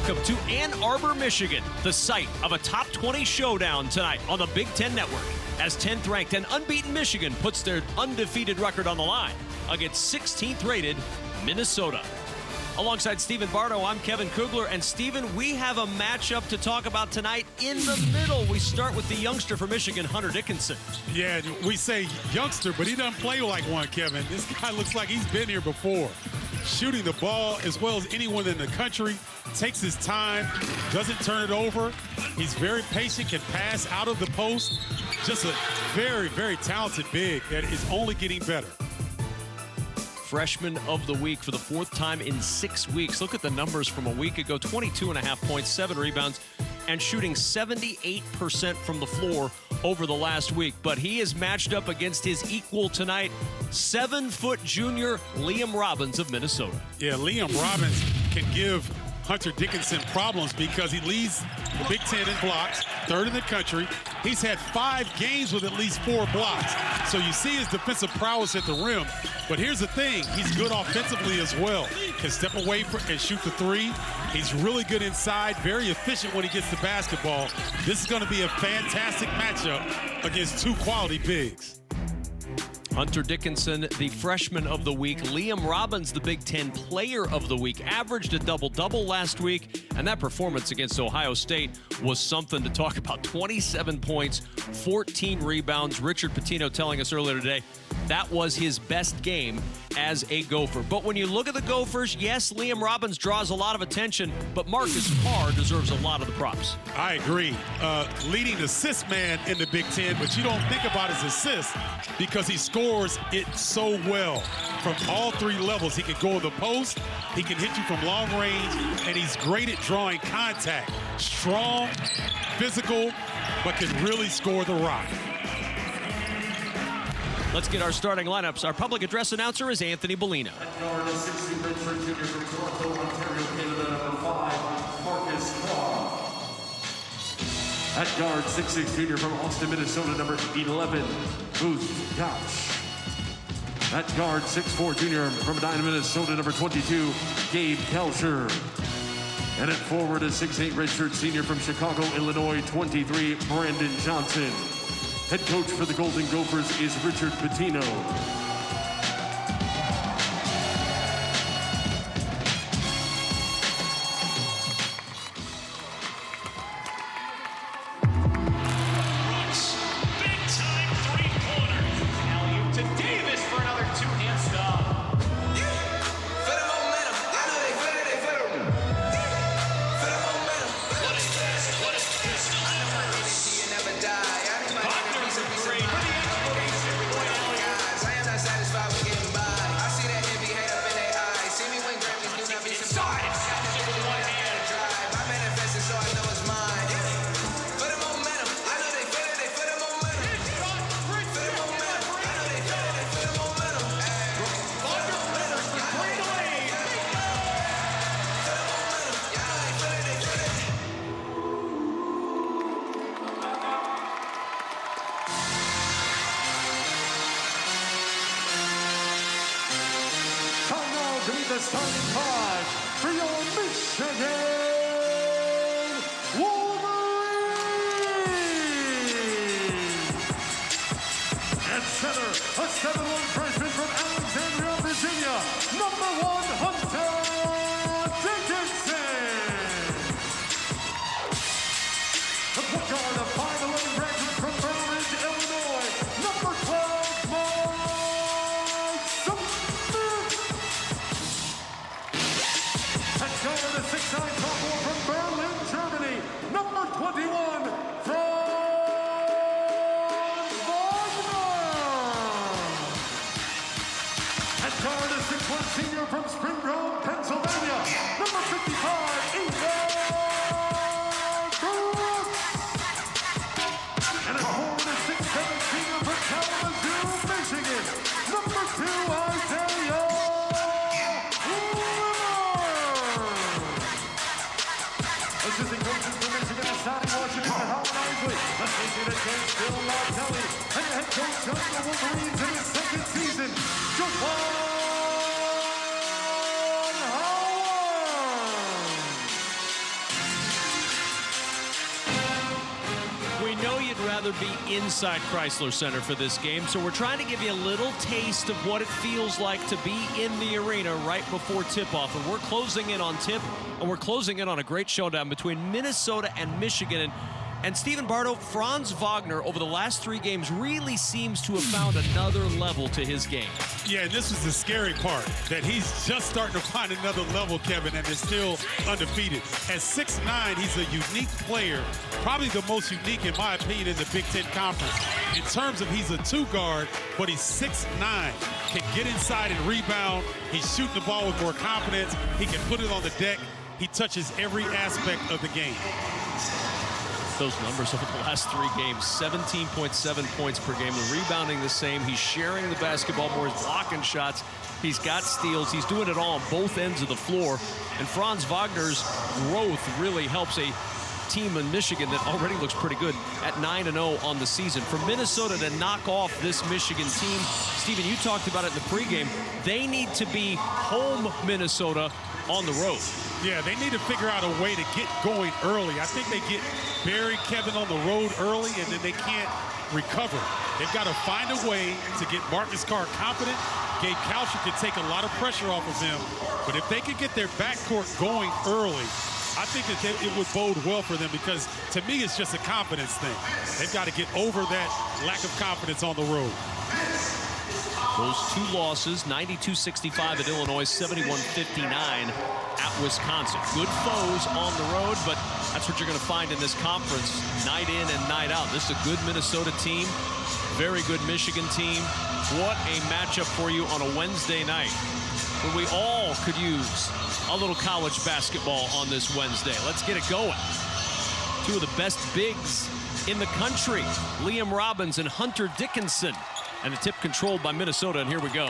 Welcome to Ann Arbor, Michigan, the site of a top 20 showdown tonight on the Big Ten Network, as 10th ranked and unbeaten Michigan puts their undefeated record on the line against 16th rated Minnesota. Alongside Stephen Bardo, I'm Kevin Kugler. And Stephen, we have a matchup to talk about tonight in the middle. We start with the youngster from Michigan, Hunter Dickinson. Yeah, we say youngster, but he doesn't play like one, Kevin. This guy looks like he's been here before. Shooting the ball as well as anyone in the country, takes his time, doesn't turn it over. He's very patient, can pass out of the post. Just a very, very talented big that is only getting better. Freshman of the week for the fourth time in 6 weeks. Look at the numbers from a week ago. 22.5 points, 7 rebounds, and shooting 78% from the floor over the last week. But he is matched up against his equal tonight, 7-foot junior Liam Robbins of Minnesota. Yeah, Liam Robbins can give Hunter Dickinson problems because he leads the Big Ten in blocks, third in the country. He's had 5 games with at least 4 blocks. So you see his defensive prowess at the rim. But here's the thing, he's good offensively as well. Can step away and shoot the three. He's really good inside, very efficient when he gets the basketball. This is going to be a fantastic matchup against two quality bigs. Hunter Dickinson, the freshman of the week. Liam Robbins, the Big Ten player of the week. Averaged a double-double last week, and that performance against Ohio State was something to talk about. 27 points, 14 rebounds. Richard Pitino telling us earlier today that was his best game as a Gopher. But when you look at the Gophers, yes, Liam Robbins draws a lot of attention, but Marcus Carr deserves a lot of the props. I agree. Leading assist man in the Big Ten, but you don't think about his assists because he scores it so well from all 3 levels. He can go in the post, he can hit you from long range, and he's great at drawing contact. Strong, physical, but can really score the rock. Let's get our starting lineups. Our public address announcer is Anthony Bellina. At guard, 16 redshirt junior from Toronto, Ontario, Canada, number 5, Marcus Carr. At guard, 6'6" junior from Austin, Minnesota, number 11, Booth Gotch. At guard, 6'4" junior from Edina, Minnesota, number 22, Gabe Kelcher. And at forward, a 6'8" redshirt senior from Chicago, Illinois, 23, Brandon Johnson. Head coach for the Golden Gophers is Richard Pitino. The starting 5 for your Michigan Wolverines. At center, a 7'1" freshman from Alexandria, Virginia, number 1, Hunter Dickinson. The point guard, a 5'11" graduate from Berlin, Illinois, number 12, guard, a 6'9" sophomore from Berlin, Germany, number 21, Franz Wagner. At guard, a 6'1" senior from Spring Grove, Pennsylvania, number 55, Ethan Brooks. And at forward, a 6'7" senior from Kalamazoo, Michigan, number 2, Isaiah. Assistant coaches for Michigan are Sonny Washington and Howard Isley. Associate coach Bill Kelly. And the head coach of the Wolverines in his second season, Javon Howard. rather be inside Chrysler Center for this game, so we're trying to give you a little taste of what it feels like to be in the arena right before tip-off. And we're closing in on tip, and we're closing in on a great showdown between Minnesota and Michigan. And Stephen Bardo, Franz Wagner, over the last 3 games, really seems to have found another level to his game. Yeah, and this is the scary part, that he's just starting to find another level, Kevin, and is still undefeated. At 6'9", he's a unique player, probably the most unique, in my opinion, in the Big Ten Conference. In terms of he's a 2-guard, but he's 6'9", can get inside and rebound. He's shooting the ball with more confidence. He can put it on the deck. He touches every aspect of the game. Those numbers over the last 3 games, 17.7 points per game. The rebounding the same. He's sharing the basketball more. He's blocking shots. He's got steals. He's doing it all on both ends of the floor. And Franz Wagner's growth really helps a team in Michigan that already looks pretty good at 9-0 on the season. For Minnesota to knock off this Michigan team, Stephen, you talked about it in the pregame, they need to be home Minnesota on the road. Yeah, they need to figure out a way to get going early. I think they get buried, Kevin, on the road early, and then they can't recover. They've got to find a way to get Marcus Carr confident. Gabe Kalscheur can take a lot of pressure off of him, but if they could get their backcourt going early, I think that it would bode well for them, because to me it's just a confidence thing. They've got to get over that lack of confidence on the road. Those 2 losses, 92-65 at Illinois, 71-59 at Wisconsin. Good foes on the road, but that's what you're going to find in this conference night in and night out. This is a good Minnesota team, very good Michigan team. What a matchup for you on a Wednesday night, where we all could use a little college basketball on this Wednesday. Let's get it going. 2 of the best bigs in the country, Liam Robbins and Hunter Dickinson. And the tip controlled by Minnesota, and here we go.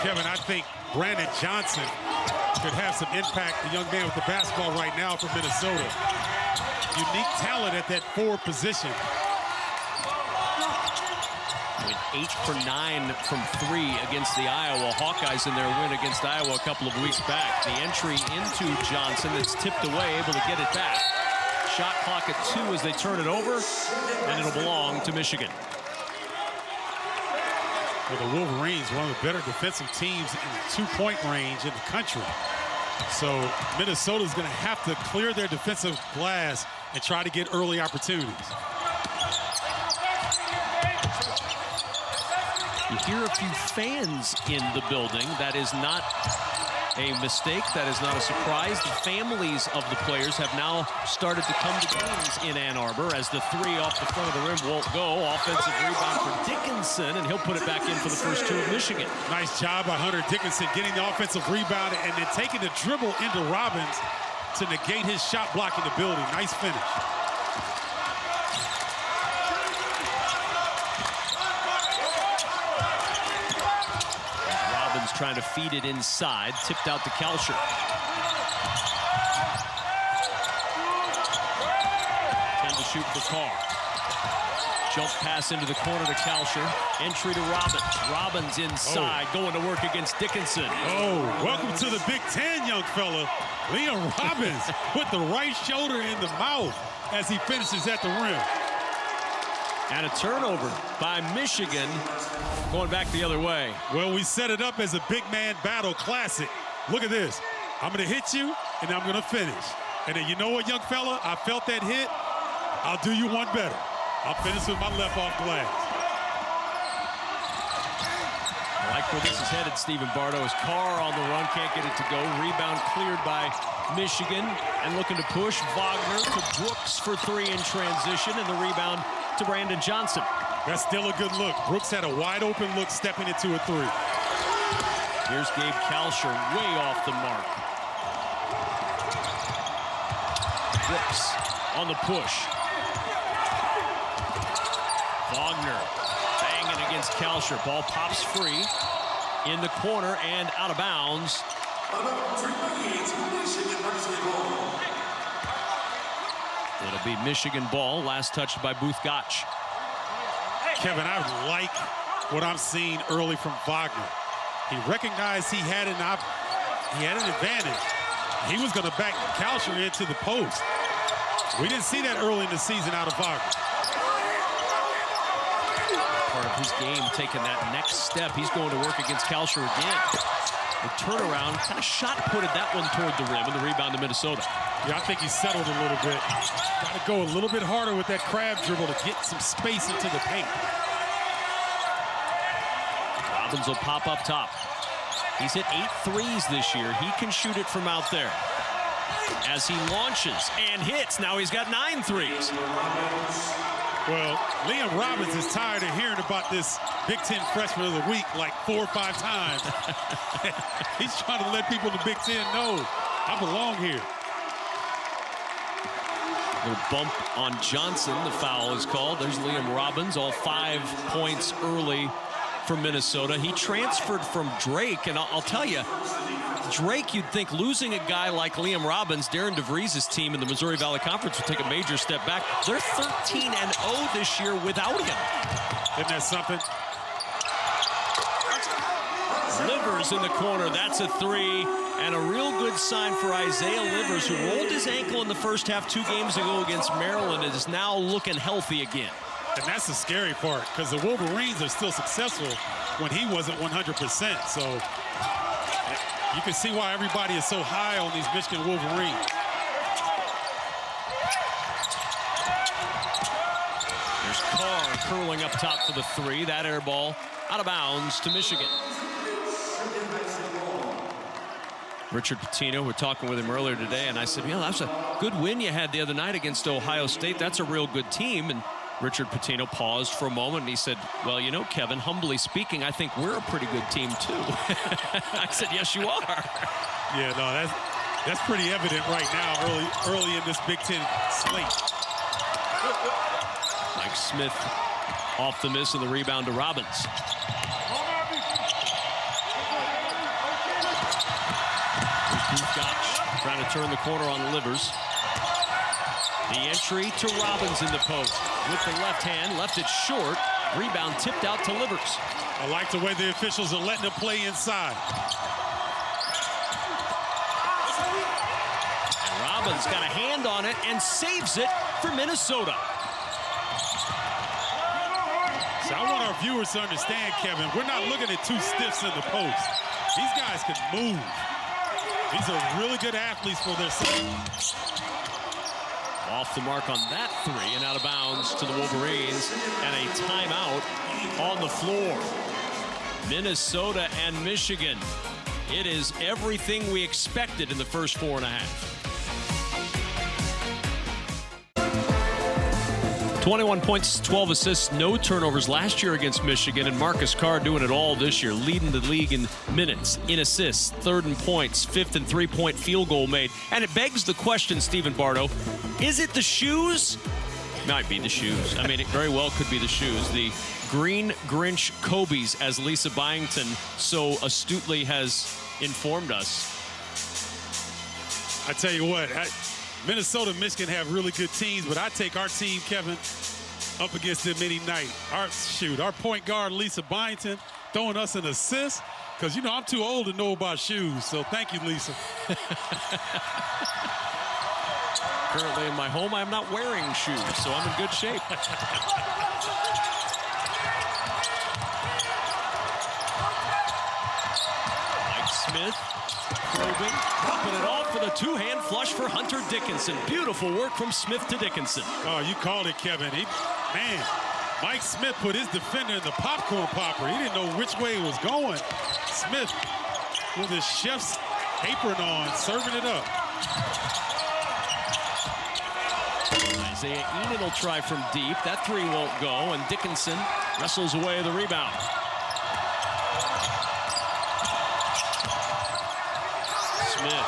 Kevin, I think Brandon Johnson could have some impact, the young man with the basketball right now from Minnesota. Unique talent at that 4 position. Went 8 for 9 from 3 against the Iowa Hawkeyes in their win against Iowa a couple of weeks back. The entry into Johnson that's tipped away, able to get it back. Shot clock at 2 as they turn it over, and it'll belong to Michigan. Well, the Wolverines, one of the better defensive teams in the 2-point range in the country. So Minnesota's going to have to clear their defensive glass and try to get early opportunities. You hear a few fans in the building. That is not a mistake. That is not a surprise. The families of the players have now started to come to games in Ann Arbor as the 3 off the front of the rim won't go. Offensive rebound for Dickinson, and he'll put it back in for the first 2 of Michigan. Nice job by Hunter Dickinson getting the offensive rebound and then taking the dribble into Robbins to negate his shot blocking ability. Nice finish. Trying to feed it inside, tipped out to Kalscheur. 10 to shoot for Carr. Jump pass into the corner to Kalscheur. Entry to Robbins. Robbins inside, going to work against Dickinson. Oh, welcome to the Big Ten, young fella. Liam Robbins with the right shoulder in the mouth as he finishes at the rim. And a turnover by Michigan, going back the other way. Well, we set it up as a big man battle classic. Look at this. I'm going to hit you, and I'm going to finish. And then you know what, young fella? I felt that hit. I'll do you one better. I'll finish with my left off glass. I like where this is headed, Stephen Bardo. His Carr on the run, can't get it to go. Rebound cleared by Michigan, and looking to push Wagner to Brooks for 3 in transition, and the rebound to Brandon Johnson. That's still a good look. Brooks had a wide open look stepping into a 3. Here's Gabe Kalscheur way off the mark. Brooks on the push. Wagner banging against Kalscheur. Ball pops free in the corner and out of bounds. It'll be Michigan ball, last touched by Booth Gotch. Kevin, I like what I'm seeing early from Wagner. He recognized he had an advantage. He was going to back Kalscheur into the post. We didn't see that early in the season out of Wagner. Part of his game, taking that next step. He's going to work against Kalsher again. The turnaround, kind of shot-putted that one toward the rim, and the rebound to Minnesota. Yeah, I think he settled a little bit. Got to go a little bit harder with that crab dribble to get some space into the paint. Robbins will pop up top. He's hit 8 threes this year. He can shoot it from out there. As he launches and hits, now he's got 9 threes. Well, Liam Robbins is tired of hearing about this Big Ten Freshman of the Week like 4 or 5 times. He's trying to let people in the Big Ten know, I belong here. Little bump on Johnson. The foul is called. There's Liam Robbins, all 5 points early for Minnesota. He transferred from Drake, and I'll tell you, Drake, you'd think losing a guy like Liam Robbins, Darren DeVries' team in the Missouri Valley Conference would take a major step back. They're 13-0 this year without him. Isn't that something? Livers in the corner, that's a 3, and a real good sign for Isaiah Livers, who rolled his ankle in the first half 2 games ago against Maryland and is now looking healthy again. And that's the scary part, because the Wolverines are still successful when he wasn't 100%. So you can see why everybody is so high on these Michigan Wolverines. There's Carr curling up top for the 3. That air ball out of bounds to Michigan. Richard Pitino, we're talking with him earlier today, and I said, that's a good win you had the other night against Ohio State. That's a real good team. And Richard Pitino paused for a moment, and he said, well, Kevin, humbly speaking, I think we're a pretty good team, too. I said, yes, you are. Yeah, no, that's pretty evident right now, early in this Big Ten slate. Mike Smith off the miss, and the rebound to Robbins. Gotch trying to turn the corner on Livers. The entry to Robbins in the post. With the left hand, left it short. Rebound tipped out to Livers. I like the way the officials are letting him play inside. And Robbins got a hand on it and saves it for Minnesota. So I want our viewers to understand, Kevin, we're not looking at 2 stiffs in the post. These guys can move. These are really good athletes for their size. Off the mark on that 3 and out of bounds to the Wolverines, and a timeout on the floor. Minnesota and Michigan. It is everything we expected in the first 4.5. 21 points, 12 assists, no turnovers last year against Michigan, and Marcus Carr doing it all this year, leading the league in minutes, in assists, 3rd in points, 5th in 3-point field goal made. And it begs the question, Stephen Bardo, is it the shoes? Might be the shoes. I mean, it very well could be the shoes. The Green Grinch Kobe's, as Lisa Byington so astutely has informed us. I tell you what, Minnesota and Michigan have really good teams, but I take our team, Kevin, up against them any night. Our point guard, Lisa Byington, throwing us an assist, because, I'm too old to know about shoes, so thank you, Lisa. Currently in my home, I'm not wearing shoes, so I'm in good shape. Mike Smith probing, dropping it off with a 2-hand flush for Hunter Dickinson. Beautiful work from Smith to Dickinson. Oh, you called it, Kevin. Mike Smith put his defender in the popcorn popper. He didn't know which way it was going. Smith with his chef's apron on, serving it up. Isaiah Enid will try from deep. That 3 won't go, and Dickinson wrestles away the rebound. Smith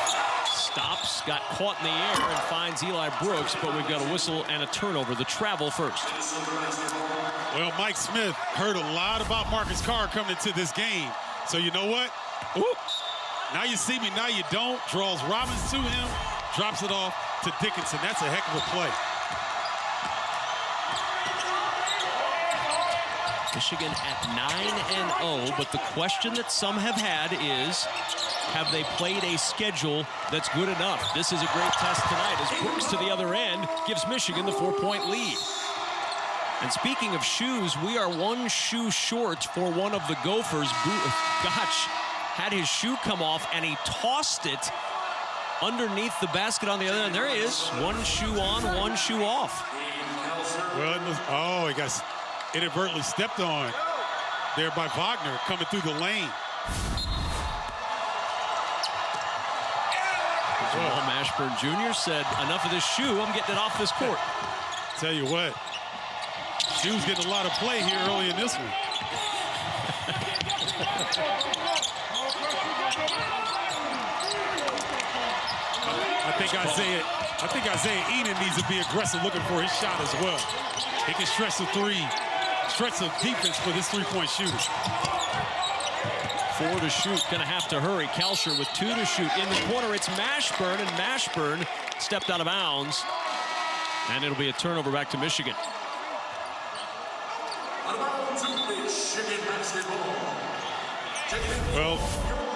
stops, got caught in the air, and finds Eli Brooks, but we've got a whistle and a turnover. The travel first. Well, Mike Smith heard a lot about Marcus Carr coming into this game. So you know what? Ooh, now you see me, now you don't. Draws Robbins to him, drops it off to Dickinson. That's a heck of a play. Michigan at 9-0, but the question that some have had is, have they played a schedule that's good enough? This is a great test tonight as Brooks to the other end gives Michigan the 4-point lead. And speaking of shoes, we are one shoe short for one of the Gophers. Gotch had his shoe come off and he tossed it underneath the basket on the other end. There he is, one shoe on, one shoe off. Well, he got inadvertently stepped on there by Wagner coming through the lane. Well, Mashburn Jr. said, enough of this shoe, I'm getting it off this court. Tell you what, shoe's getting a lot of play here early in this one. I think Isaiah Eden needs to be aggressive looking for his shot as well. He can stretch the defense for this three-point shooter. 4 to shoot, gonna have to hurry. Kalsher with 2 to shoot. In the corner, it's Mashburn, and Mashburn stepped out of bounds. And it'll be a turnover back to Michigan. Well,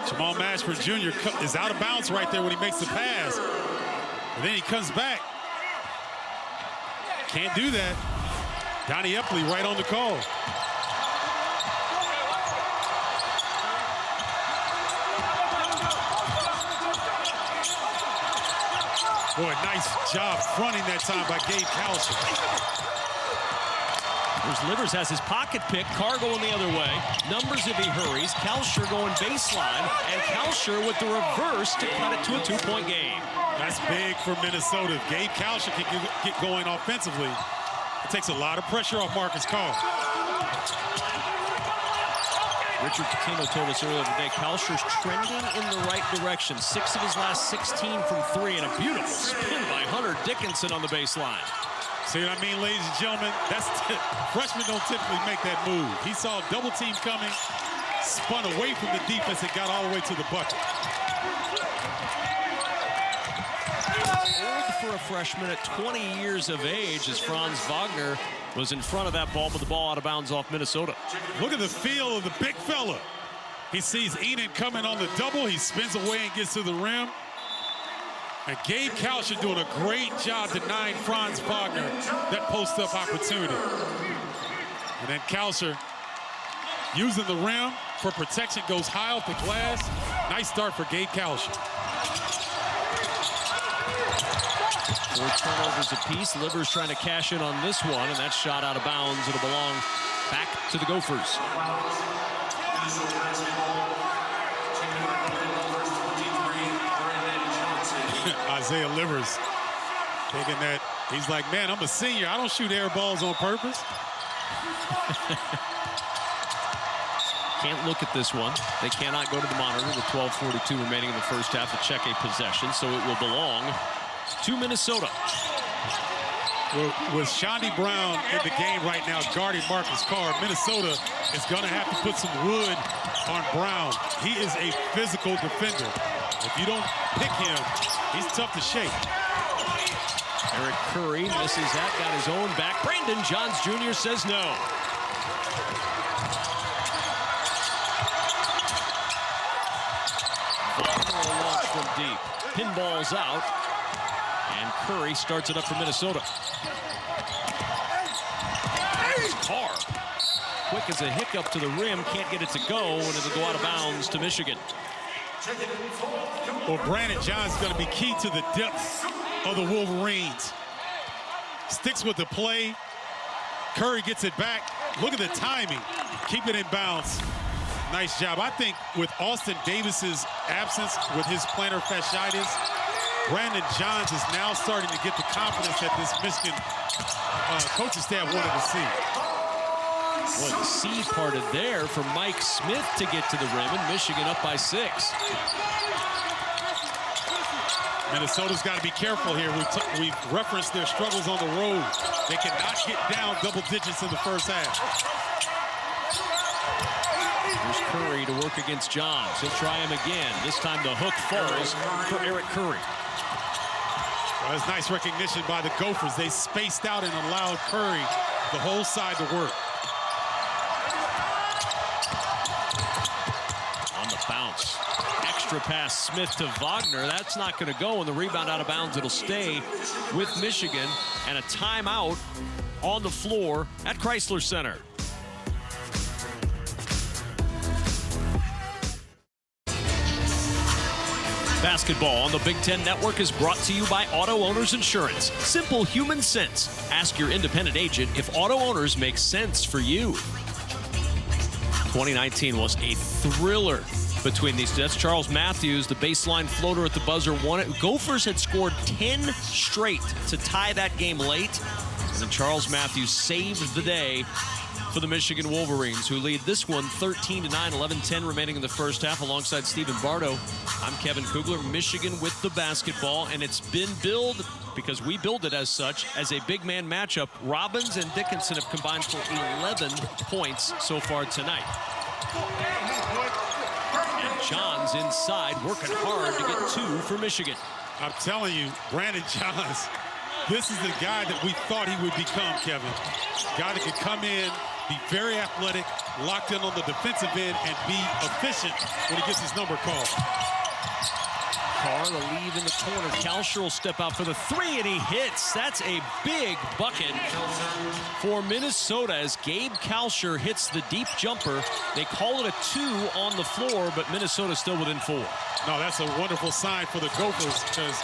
Jamal Mashburn Jr. is out of bounds right there when he makes the pass. And then he comes back. Can't do that. Donnie Epley right on the call. Boy, nice job fronting that time by Gabe Kalsher. There's Livers has his pocket pick. Carr going the other way. Numbers if he hurries. Kalsher going baseline. And Kalsher with the reverse to cut it to a 2-point game. That's big for Minnesota. If Gabe Kalsher can get going offensively, it takes a lot of pressure off Marcus Carr. Richard Pitino told us earlier today, Kalsher's trending in the right direction. 6 of his last 16 from 3, and a beautiful spin by Hunter Dickinson on the baseline. See what I mean, ladies and gentlemen? Freshmen don't typically make that move. He saw a double team coming, spun away from the defense, and got all the way to the bucket. Old for a freshman at 20 years of age, as Franz Wagner was in front of that ball, but the ball out of bounds off Minnesota. Look at the feel of the big fella. He sees Eden coming on the double. He spins away and gets to the rim. And Gabe Kalsher doing a great job denying Franz Wagner that post-up opportunity. And then Kalsher using the rim for protection, goes high off the glass. Nice start for Gabe Kalsher. 4 turnovers apiece. Livers trying to cash in on this one, and that shot out of bounds. It'll belong back to the Gophers. Isaiah Livers thinking that he's like, man, I'm a senior. I don't shoot air balls on purpose. Can't look at this one. They cannot go to the monitor with 12:42 remaining in the first half to check a possession, so it will belong to Minnesota. Well, with Shondi Brown in the game right now guarding Marcus Carr, Minnesota is going to have to put some wood on Brown. He is a physical defender. If you don't pick him, he's tough to shake. Eric Curry misses that, got his own back. Brandon Johns Jr. says no. Launch from deep. Pinballs out. And Curry starts it up for Minnesota. Carr, quick as a hiccup to the rim, can't get it to go, and it'll go out of bounds to Michigan. Well, Brandon Johns is going to be key to the depth of the Wolverines. Sticks with the play. Curry gets it back. Look at the timing. Keep it in bounds. Nice job. I think with Austin Davis's absence with his plantar fasciitis, Brandon Johns is now starting to get the confidence that this Michigan coaching staff wanted to see. Well, the C parted there for Mike Smith to get to the rim, and Michigan up by 6. Minnesota's got to be careful here. We've referenced their struggles on the road. They cannot get down double digits in the first half. Here's Curry to work against Johns. He'll try him again. This time the hook falls for Eric Curry. Well, that's nice recognition by the Gophers. They spaced out and allowed Curry the whole side to work. extra pass, Smith to Wagner. That's not going to go, and the rebound out of bounds. It'll stay with Michigan, and a timeout on the floor at Chrysler Center. Basketball on the Big Ten Network is brought to you by Auto Owners Insurance. Simple human sense. Ask your independent agent if Auto Owners makes sense for you. 2019 was a thriller between these two. That's Charles Matthews, the baseline floater at the buzzer, won it. Gophers had scored 10 straight to tie that game late. And then Charles Matthews saved the day for the Michigan Wolverines, who lead this one 13-9, 11-10 remaining in the first half, alongside Stephen Bardo. I'm Kevin Kugler. Michigan with the basketball, and it's been billed, because we build it as such, as a big man matchup. Robbins and Dickinson have combined for 11 points so far tonight. And Johns inside, working hard to get 2 for Michigan. I'm telling you, Brandon Johns, this is the guy that we thought he would become, Kevin. Guy that could come in, be very athletic, locked in on the defensive end, and be efficient when he gets his number called. Carr, the lead in the corner. Kalsher will step out for the 3, and he hits. That's a big bucket for Minnesota as Gabe Kalsher hits the deep jumper. They call it a 2 on the floor, but Minnesota still within 4. No, that's a wonderful sign for the Gophers, because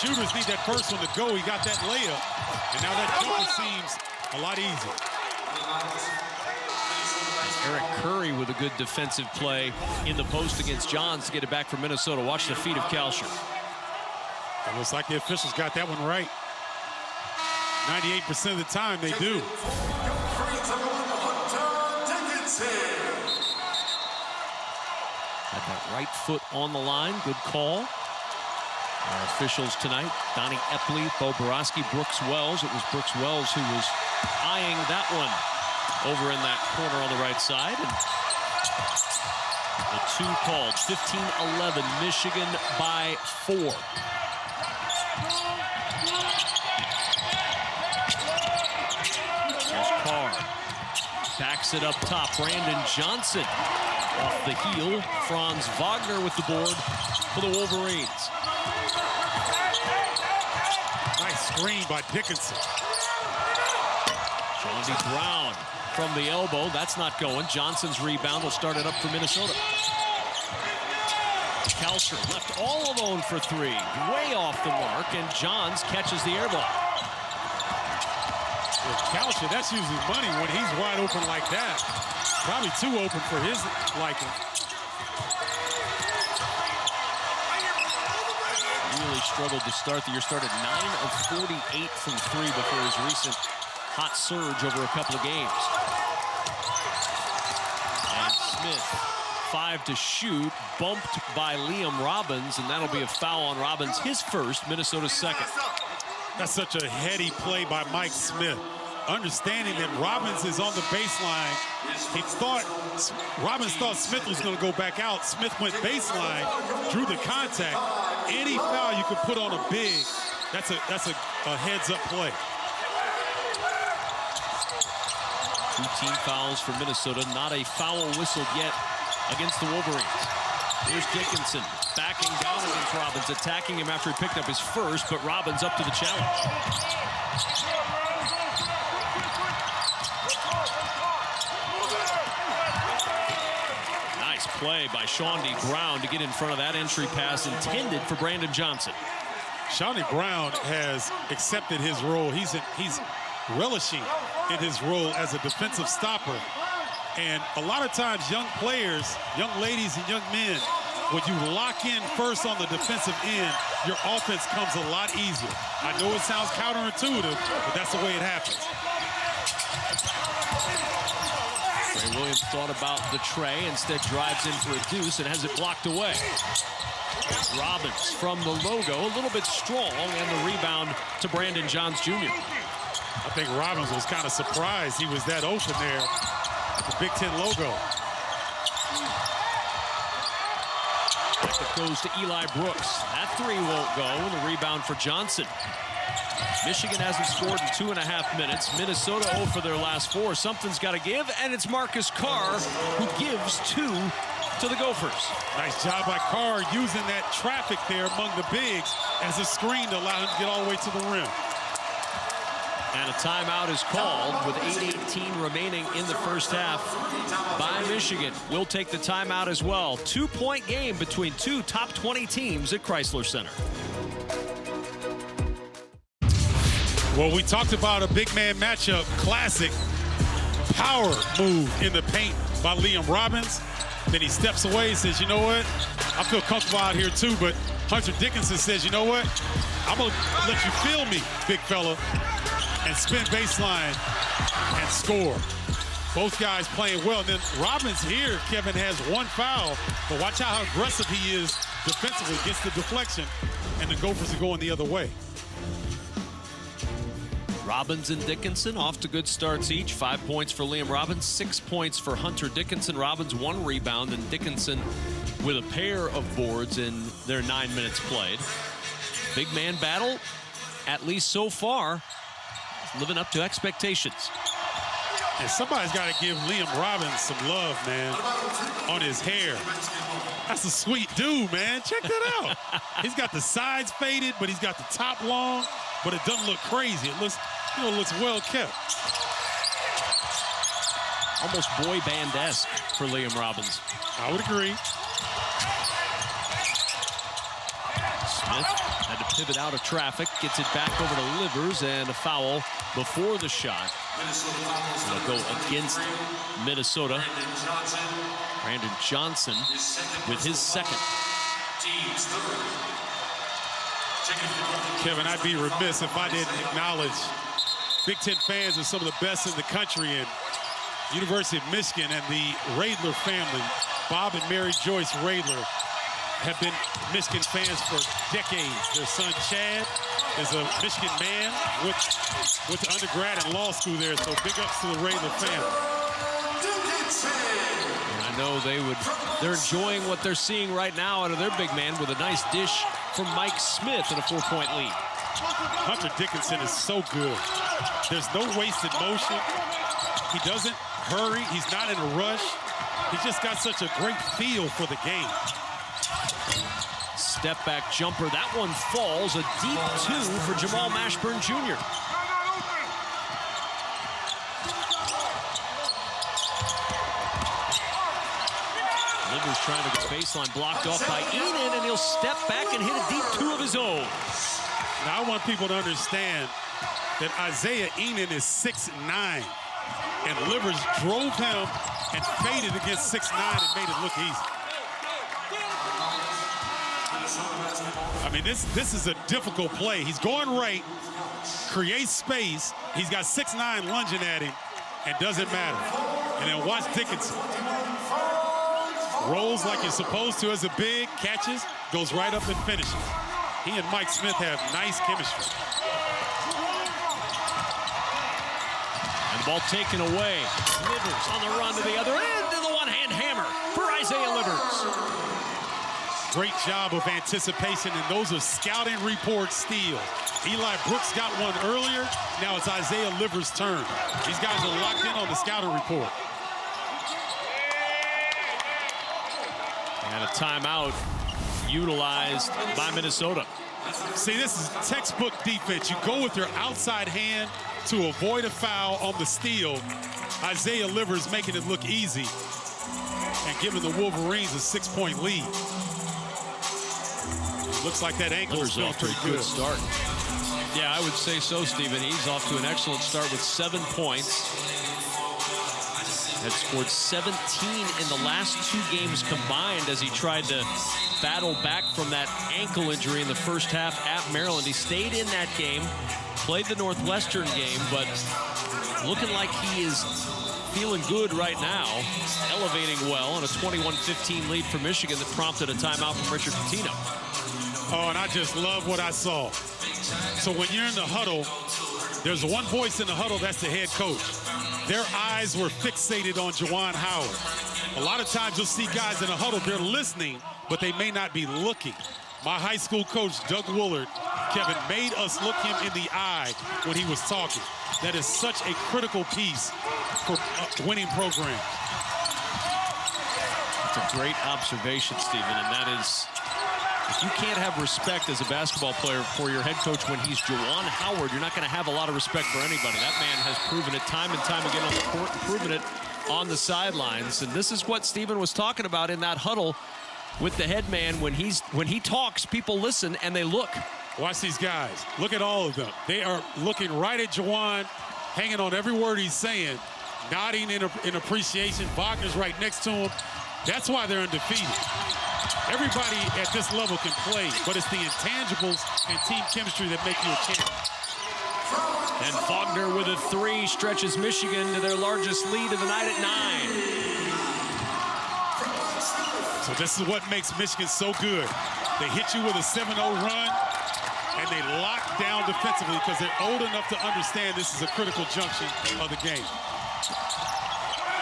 shooters need that first one to go. He got that layup, and now that jumper seems a lot easier. Eric Curry with a good defensive play in the post against Johns to get it back for Minnesota. Watch the feet of Kalsher. It looks like the officials got that one right. 98% of the time they do. Had that right foot on the line. Good call. Our officials tonight, Donnie Epley, Bo Borowski, Brooks Wells. It was Brooks Wells who was eyeing that one over in that corner on the right side. And the 2 called. 15-11, Michigan by 4. There's Carr. Backs it up top. Brandon Johnson off the heel. Franz Wagner with the board for the Wolverines. Nice screen by Dickinson. Johnny Brown from the elbow. That's not going. Johnson's rebound will start it up for Minnesota. Kalsher left all alone for 3. Way off the mark, and Johns catches the air ball. With Kalsher, that's usually money when he's wide open like that. Probably too open for his liking. Really struggled to start the year. Started 9 of 48 from 3 before his recent hot surge over a couple of games. And Smith, 5 to shoot, bumped by Liam Robbins, and that'll be a foul on Robbins, his first, Minnesota's second. That's such a heady play by Mike Smith. Understanding that Robbins is on the baseline. Robbins thought Smith was going to go back out. Smith went baseline, drew the contact. Any foul you could put on a big, that's a heads-up play. 2 team fouls for Minnesota. Not a foul whistled yet against the Wolverines. Here's Dickinson backing down against Robbins, attacking him after he picked up his first, but Robbins up to the challenge. Nice play by Shawnee Brown to get in front of that entry pass intended for Brandon Johnson. Shawnee Brown has accepted his role. He's relishing in his role as a defensive stopper. And a lot of times young players, young ladies and young men, when you lock in first on the defensive end, your offense comes a lot easier. I know it sounds counterintuitive, but that's the way it happens. Ray Williams thought about the tray, instead drives in for a deuce and has it blocked away. Robbins from the logo, a little bit strong, and the rebound to Brandon Johns Jr. I think Robbins was kind of surprised he was that open there at the Big Ten logo. It goes to Eli Brooks. That 3 won't go, and the rebound for Johnson. Michigan hasn't scored in 2.5 minutes. Minnesota 0 for their last 4. Something's got to give, and it's Marcus Carr who gives 2 to the Gophers. Nice job by Carr using that traffic there among the bigs as a screen to allow him to get all the way to the rim. And a timeout is called with 8:18 remaining in the first half by Michigan. We'll take the timeout as well. 2-point game between two top 20 teams at Chrysler Center. Well, we talked about a big man matchup. Classic power move in the paint by Liam Robbins. Then he steps away and says, you know what? I feel comfortable out here too, but Hunter Dickinson says, you know what? I'm going to let you feel me, big fella, and spin baseline and score. Both guys playing well. And then Robbins here, Kevin, has one foul, but watch out how aggressive he is defensively, gets the deflection, and the Gophers are going the other way. Robbins and Dickinson off to good starts each. 5 points for Liam Robbins, 6 points for Hunter Dickinson. Robbins 1 rebound, and Dickinson with a pair of boards in their 9 minutes played. Big man battle, at least so far, living up to expectations. And somebody's got to give Liam Robbins some love, man, on his hair. That's a sweet dude, man. Check that out. He's got the sides faded, but he's got the top long, but it doesn't look crazy. It looks, looks well kept. Almost boy band-esque for Liam Robbins. I would agree. Smith had to pivot out of traffic, gets it back over to Livers, and a foul before the shot. It'll go against Minnesota. Brandon Johnson with his second. Kevin, I'd be remiss if I didn't acknowledge Big Ten fans are some of the best in the country, and University of Michigan and the Radler family. Bob and Mary Joyce Radler have been Michigan fans for decades. Their son Chad is a Michigan man, went to undergrad and law school there, so big ups to the Radler family. And I know they're enjoying what they're seeing right now out of their big man with a nice dish from Mike Smith and a 4-point lead. Hunter Dickinson is so good. There's no wasted motion. He doesn't hurry. He's not in a rush. He's just got such a great feel for the game. Step back jumper. That one falls. A deep 2 for Jamal Mashburn Jr. Livers trying to get baseline blocked off by Enan, and he'll step back and hit a deep 2 of his own. Now I want people to understand that Isaiah Enan is 6'9", and Livers drove him and faded against 6'9" and made it look easy. I mean, this is a difficult play. He's going right, creates space. He's got 6'9" lunging at him, and doesn't matter. And then watch Dickinson. Rolls like he's supposed to as a big, catches, goes right up and finishes. He and Mike Smith have nice chemistry. And the ball taken away. Livers on the run to the other end, and the one-hand hammer for Isaiah Livers. Great job of anticipation, and those are scouting report steals. Eli Brooks got one earlier. Now it's Isaiah Livers' turn. These guys are locked in on the scouting report. And a timeout utilized by Minnesota. See, this is textbook defense. You go with your outside hand to avoid a foul on the steal. Isaiah Livers making it look easy and giving the Wolverines a 6-point lead. Looks like that ankle is feeling pretty good. Start. Yeah, I would say so, Stephen. He's off to an excellent start with 7 points. Had scored 17 in the last 2 games combined as he tried to battle back from that ankle injury in the first half at Maryland. He stayed in that game, played the Northwestern game, but looking like he is feeling good right now, elevating well, and a 21-15 lead for Michigan that prompted a timeout from Richard Pitino. Oh, and I just love what I saw. So when you're in the huddle, there's one voice in the huddle, that's the head coach. Their eyes were fixated on Juwan Howard. A lot of times you'll see guys in the huddle, they're listening, but they may not be looking. My high school coach, Doug Woolard, Kevin, made us look him in the eye when he was talking. That is such a critical piece for winning programs. That's a great observation, Stephen, and that is, if you can't have respect as a basketball player for your head coach when he's Juwan Howard, you're not going to have a lot of respect for anybody. That man has proven it time and time again on the court and proven it on the sidelines. And this is what Stephen was talking about in that huddle with the head man. When he talks, people listen and they look. Watch these guys. Look at all of them. They are looking right at Juwan, hanging on every word he's saying, nodding in appreciation. Wagner's right next to him. That's why they're undefeated. Everybody at this level can play, but it's the intangibles and team chemistry that make you a champion. And Wagner with a 3 stretches Michigan to their largest lead of the night at 9. So this is what makes Michigan so good. They hit you with a 7-0 run, and they lock down defensively because they're old enough to understand this is a critical junction of the game.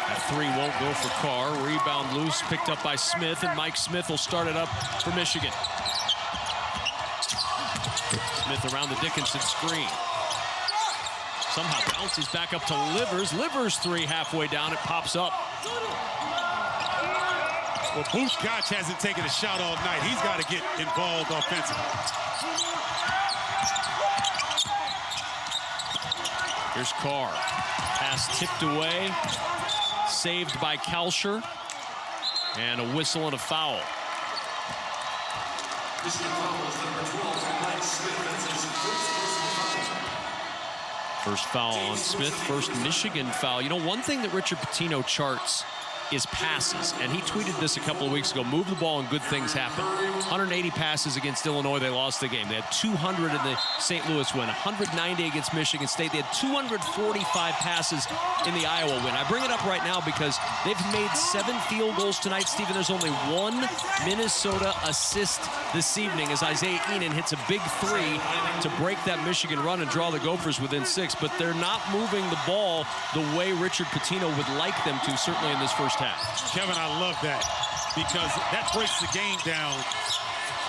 That 3 won't go for Carr. Rebound loose, picked up by Smith, and Mike Smith will start it up for Michigan. Smith around the Dickinson screen. Somehow bounces back up to Livers. Livers 3 halfway down. It pops up. Well, Booth Gotch hasn't taken a shot all night. He's got to get involved offensively. Here's Carr. Pass tipped away. Saved by Kalsher. And a whistle and a foul. First foul on Smith, first Michigan foul. You know, one thing that Richard Pitino charts is passes, and he tweeted this a couple of weeks ago. Move the ball and good things happen. 180 passes against Illinois, they lost the game. They had 200 in the St. Louis win, 190 against Michigan State. They had 245 passes in the Iowa win. I bring it up right now because they've made 7 field goals tonight. Stephen, there's only 1 Minnesota assist this evening as Isaiah Enan hits a big 3 to break that Michigan run and draw the Gophers within 6. But they're not moving the ball the way Richard Pitino would like them to, certainly in this first half. Kevin, I love that because that breaks the game down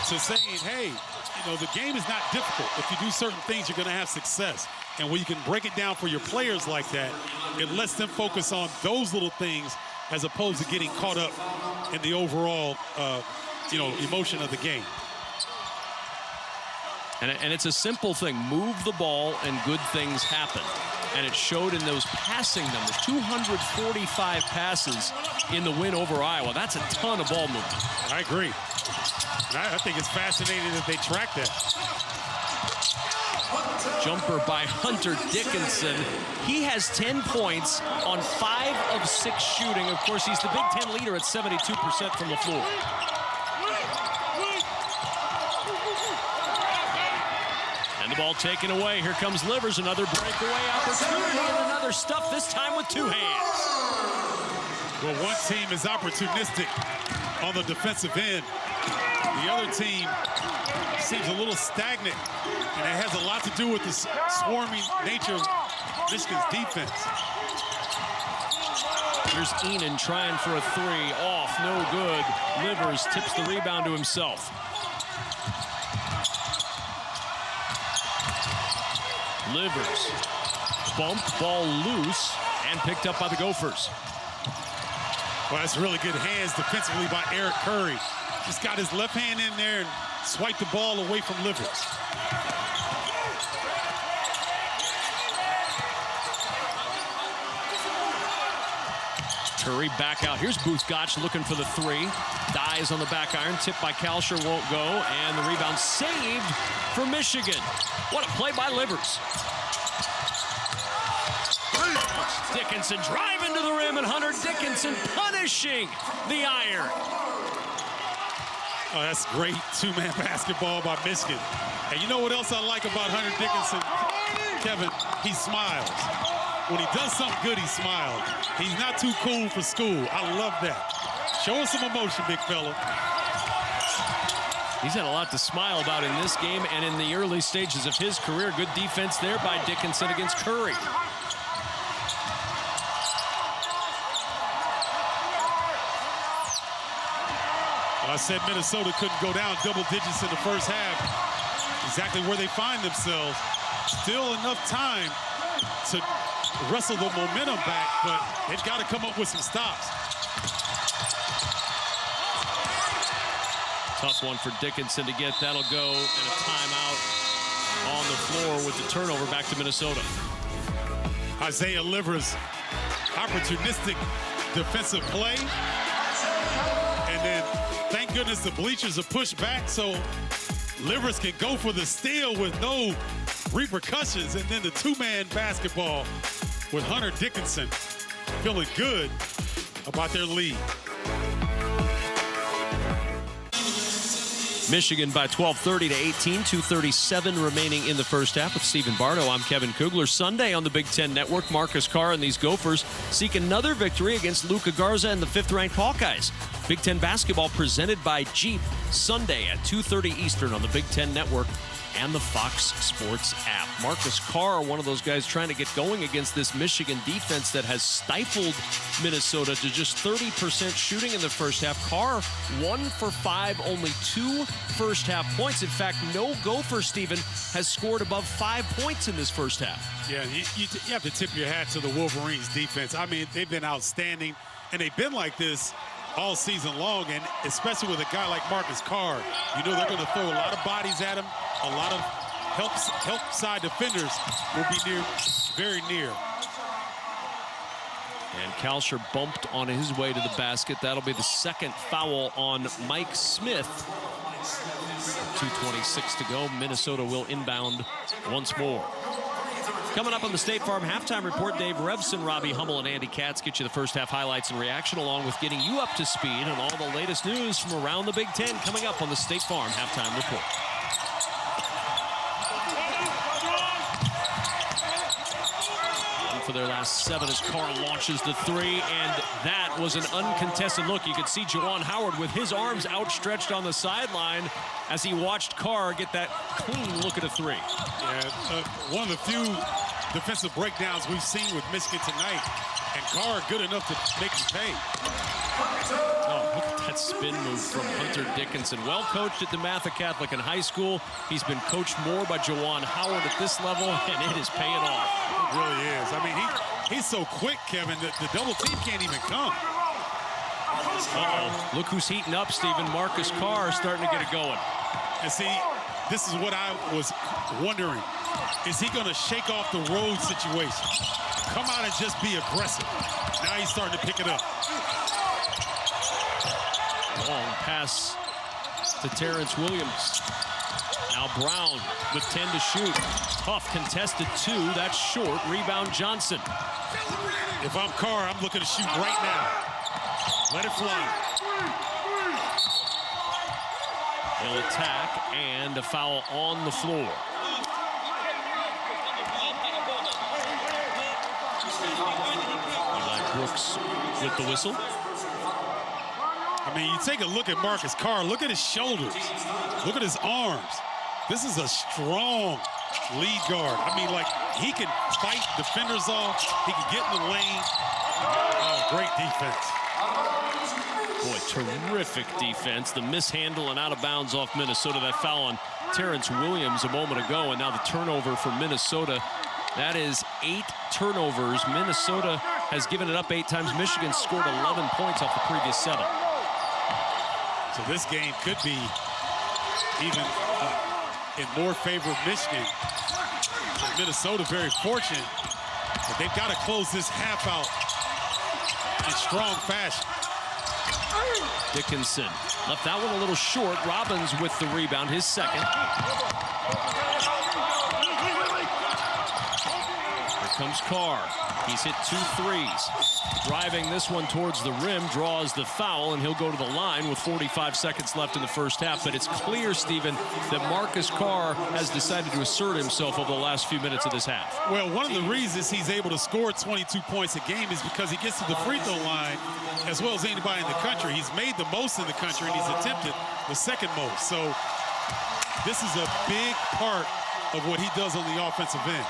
to saying, hey, you know, the game is not difficult. If you do certain things, you're going to have success. And when you can break it down for your players like that, it lets them focus on those little things as opposed to getting caught up in the overall, emotion of the game. And it's a simple thing. Move the ball and good things happen. And it showed in those passing numbers. 245 passes in the win over Iowa. That's a ton of ball movement. I agree. I think it's fascinating that they track that. Jumper by Hunter Dickinson. He has 10 points on 5 of 6 shooting. Of course, he's the Big Ten leader at 72% from the floor. And the ball taken away. Here comes Livers, another breakaway opportunity, and another stuff, this time with 2 hands. Well, one team is opportunistic on the defensive end. The other team seems a little stagnant, and it has a lot to do with the swarming nature of Michigan's defense. Here's Enan trying for a 3, off, no good. Livers tips the rebound to himself. Livers, bumped, ball loose, and picked up by the Gophers. Well, that's really good hands defensively by Eric Curry. Just got his left hand in there and swiped the ball away from Livers. Curry back out. Here's Booth Gotch looking for the 3. Dies on the back iron. Tipped by Kalsher, won't go. And the rebound saved for Michigan. What a play by Livers. Dickinson driving to the rim, and Hunter Dickinson punishing the iron. Oh, that's great 2-man basketball by Michigan. And you know what else I like about Hunter Dickinson, Kevin? He smiles. When he does something good, he smiles. He's not too cool for school. I love that. Show us some emotion, big fella. He's had a lot to smile about in this game and in the early stages of his career. Good defense there by Dickinson against Curry. I said Minnesota couldn't go down double digits in the first half. Exactly where they find themselves. Still enough time to wrestle the momentum back, but they've got to come up with some stops. Tough one for Dickinson to get. That'll go, and a timeout on the floor with the turnover back to Minnesota. Isaiah Livers, opportunistic defensive play. And then, thank goodness, the bleachers are pushed back so Livers can go for the steal with no repercussions. And then the two-man basketball with Hunter Dickinson feeling good about their lead. Michigan by 12, 30-18, 2:37 remaining in the first half with Stephen Bardo. I'm Kevin Kugler. Sunday on the Big Ten Network, Marcus Carr and these Gophers seek another victory against Luka Garza and the 5th-ranked Hawkeyes. Big Ten basketball presented by Jeep, Sunday at 2:30 Eastern on the Big Ten Network and the Fox Sports app. Marcus Carr, one of those guys trying to get going against this Michigan defense that has stifled Minnesota to just 30% shooting in the first half. Carr 1 for 5, only 2 first half points. In fact, no Gopher, Stephen, has scored above 5 points in this first half. Yeah, you have to tip your hat to the Wolverines defense. I mean, they've been outstanding, and they've been like this all season long, and especially with a guy like Marcus Carr. You know they're going to throw a lot of bodies at him. A lot of help side defenders will be very near. And Kalsher bumped on his way to the basket. That'll be the second foul on Mike Smith. 2:26 to go. Minnesota will inbound once more. Coming up on the State Farm Halftime Report, Dave Revson, Robbie Hummel, and Andy Katz get you the first half highlights and reaction, along with getting you up to speed on all the latest news from around the Big Ten coming up on the State Farm Halftime Report. For their last 7 as Carr launches the 3, and that was an uncontested look. You could see Juwan Howard with his arms outstretched on the sideline as he watched Carr get that clean look at a 3. Yeah, one of the few defensive breakdowns we've seen with Michigan tonight, and Carr good enough to make him pay. Oh, look at that spin move from Hunter Dickinson. Well coached at DeMatha Catholic in high school. He's been coached more by Juwan Howard at this level, and it is paying off. It really is. I mean, he's so quick, Kevin, that the double team can't even come. Uh-oh. Look who's heating up, Stephen. Marcus Carr starting to get it going. And see, this is what I was wondering. Is he going to shake off the road situation? Come out and just be aggressive. Now he's starting to pick it up. Long pass to Terrence Williams. Now Brown with 10 to shoot. Tough contested 2. That's short. Rebound Johnson. If I'm Carr, I'm looking to shoot right now. Let it fly. They'll attack, and a foul on the floor. Eli Brooks with the whistle. I mean, you take a look at Marcus Carr. Look at his shoulders. Look at his arms. This is a strong lead guard. I mean, like, he can fight defenders off. He can get in the lane. Oh, great defense. Boy, terrific defense. The mishandle and out of bounds off Minnesota. That foul on Terrence Williams a moment ago, and now the turnover for Minnesota. That is 8 turnovers. Minnesota has given it up 8 times. Michigan scored 11 points off the previous 7. So this game could be even in more favor of Michigan. Minnesota very fortunate, but they've got to close this half out in strong fashion. Dickinson left that one a little short. Robbins with the rebound, his second. Here comes Carr. He's hit 2 threes. Driving this one towards the rim, draws the foul, and he'll go to the line with 45 seconds left in the first half. But it's clear, Stephen, that Marcus Carr has decided to assert himself over the last few minutes of this half. Well, one of the reasons he's able to score 22 points a game is because he gets to the free throw line as well as anybody in the country. He's made the most in the country, and he's attempted the second most. So this is a big part of what he does on the offensive end.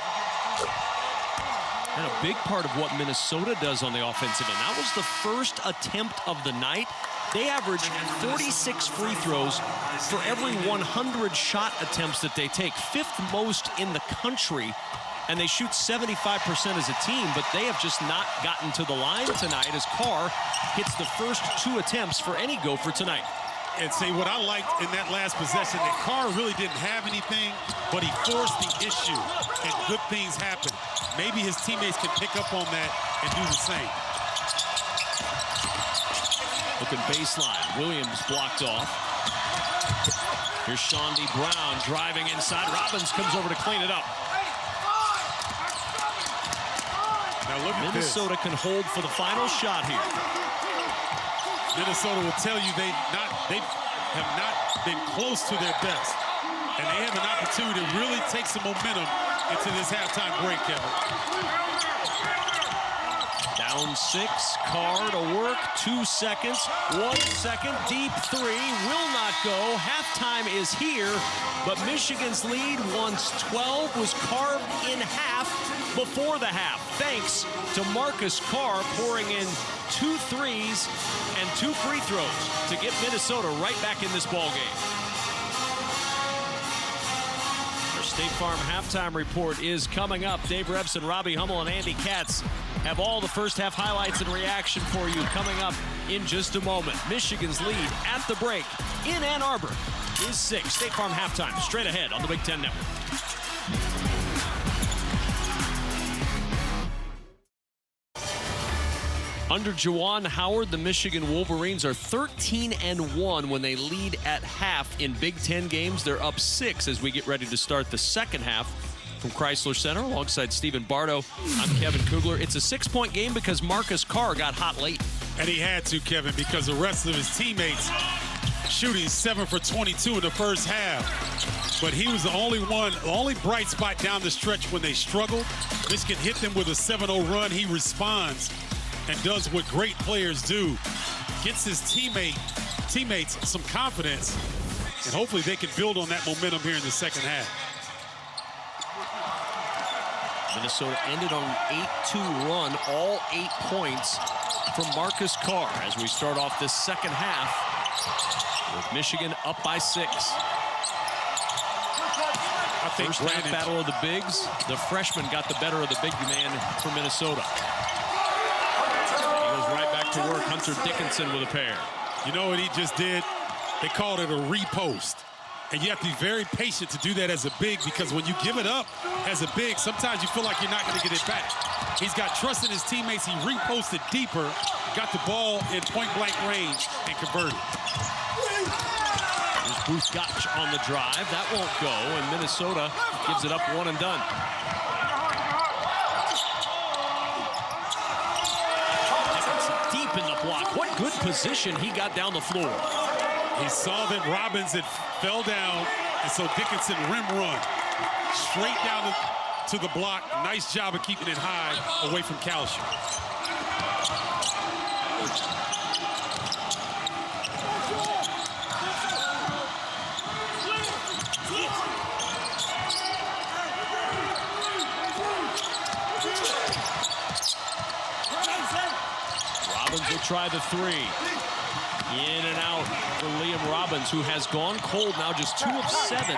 And a big part of what Minnesota does on the offensive end. That was the first attempt of the night. They average 46 free throws for every 100 shot attempts that they take. 5th most in the country. And they shoot 75% as a team, but they have just not gotten to the line tonight as Carr hits the first 2 attempts for any Gopher tonight. And say what I liked in that last possession, that Carr really didn't have anything, but he forced the issue, and good things happened. Maybe his teammates can pick up on that and do the same. Looking baseline, Williams blocked off. Here's Shawnee Brown driving inside. Robbins comes over to clean it up. Now look at Minnesota can hold for the final shot here. Minnesota will tell you they have not been close to their best. And they have an opportunity to really take some momentum into this halftime break, Kevin. Down 6, Carr to work, 2 seconds, 1 second, deep 3, will not go. Halftime is here, but Michigan's lead, once 12, was carved in half before the half, thanks to Marcus Carr pouring in 2 threes and 2 free throws to get Minnesota right back in this ball game. Our State Farm halftime report is coming up. Dave Rebson, Robbie Hummel, and Andy Katz have all the first half highlights and reaction for you coming up in just a moment. Michigan's lead at the break in Ann Arbor is 6. State Farm halftime straight ahead on the Big Ten Network. Under Juwan Howard, the Michigan Wolverines are 13-1 when they lead at half in Big Ten games. They're up 6 as we get ready to start the second half from Chrysler Center alongside Stephen Bardo. I'm Kevin Kugler. It's a 6-point game because Marcus Carr got hot late. And he had to, Kevin, because the rest of his teammates shooting 7 for 22 in the first half. But he was the only bright spot down the stretch when they struggled. Michigan hit them with a 7-0 run. He responds and does what great players do. Gets his teammates some confidence, and hopefully they can build on that momentum here in the second half. Minnesota ended on an 8-2 run, all 8 points from Marcus Carr as we start off this second half with Michigan up by 6. First half battle of the bigs. The freshman got the better of the big man for Minnesota. To work, Hunter Dickinson with a pair. You know what he just did? They called it a repost. And you have to be very patient to do that as a big, because when you give it up as a big, sometimes you feel like you're not going to get it back. He's got trust in his teammates. He reposted deeper, got the ball in point-blank range, and converted. There's Bruce Gotch on the drive. That won't go, and Minnesota gives it up one and done. Deep in the block. What good position he got down the floor. He saw that Robbins had fell down, and so Dickinson rim run. Straight down to the block. Nice job of keeping it high away from Kalsher. Will try the 3. In and out for Liam Robbins, who has gone cold now, just 2 of 7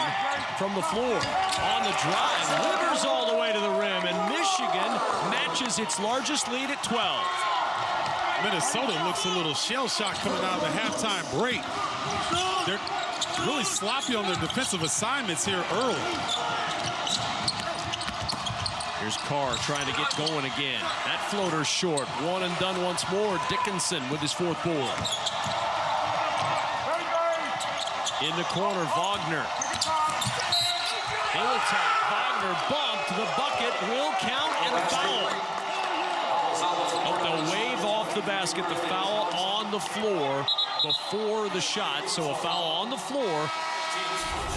from the floor. On the drive, livers all the way to the rim, and Michigan matches its largest lead at 12. Minnesota looks a little shell-shocked coming out of the halftime break. They're really sloppy on their defensive assignments here early. Here's Carr trying to get going again. That floater's short. One and done once more. Dickinson with his 4th board. In the corner, Wagner. Ill-attack. Wagner bumped. The bucket will count, and a foul. Oh, they'll wave off the basket. The foul on the floor before the shot. So a foul on the floor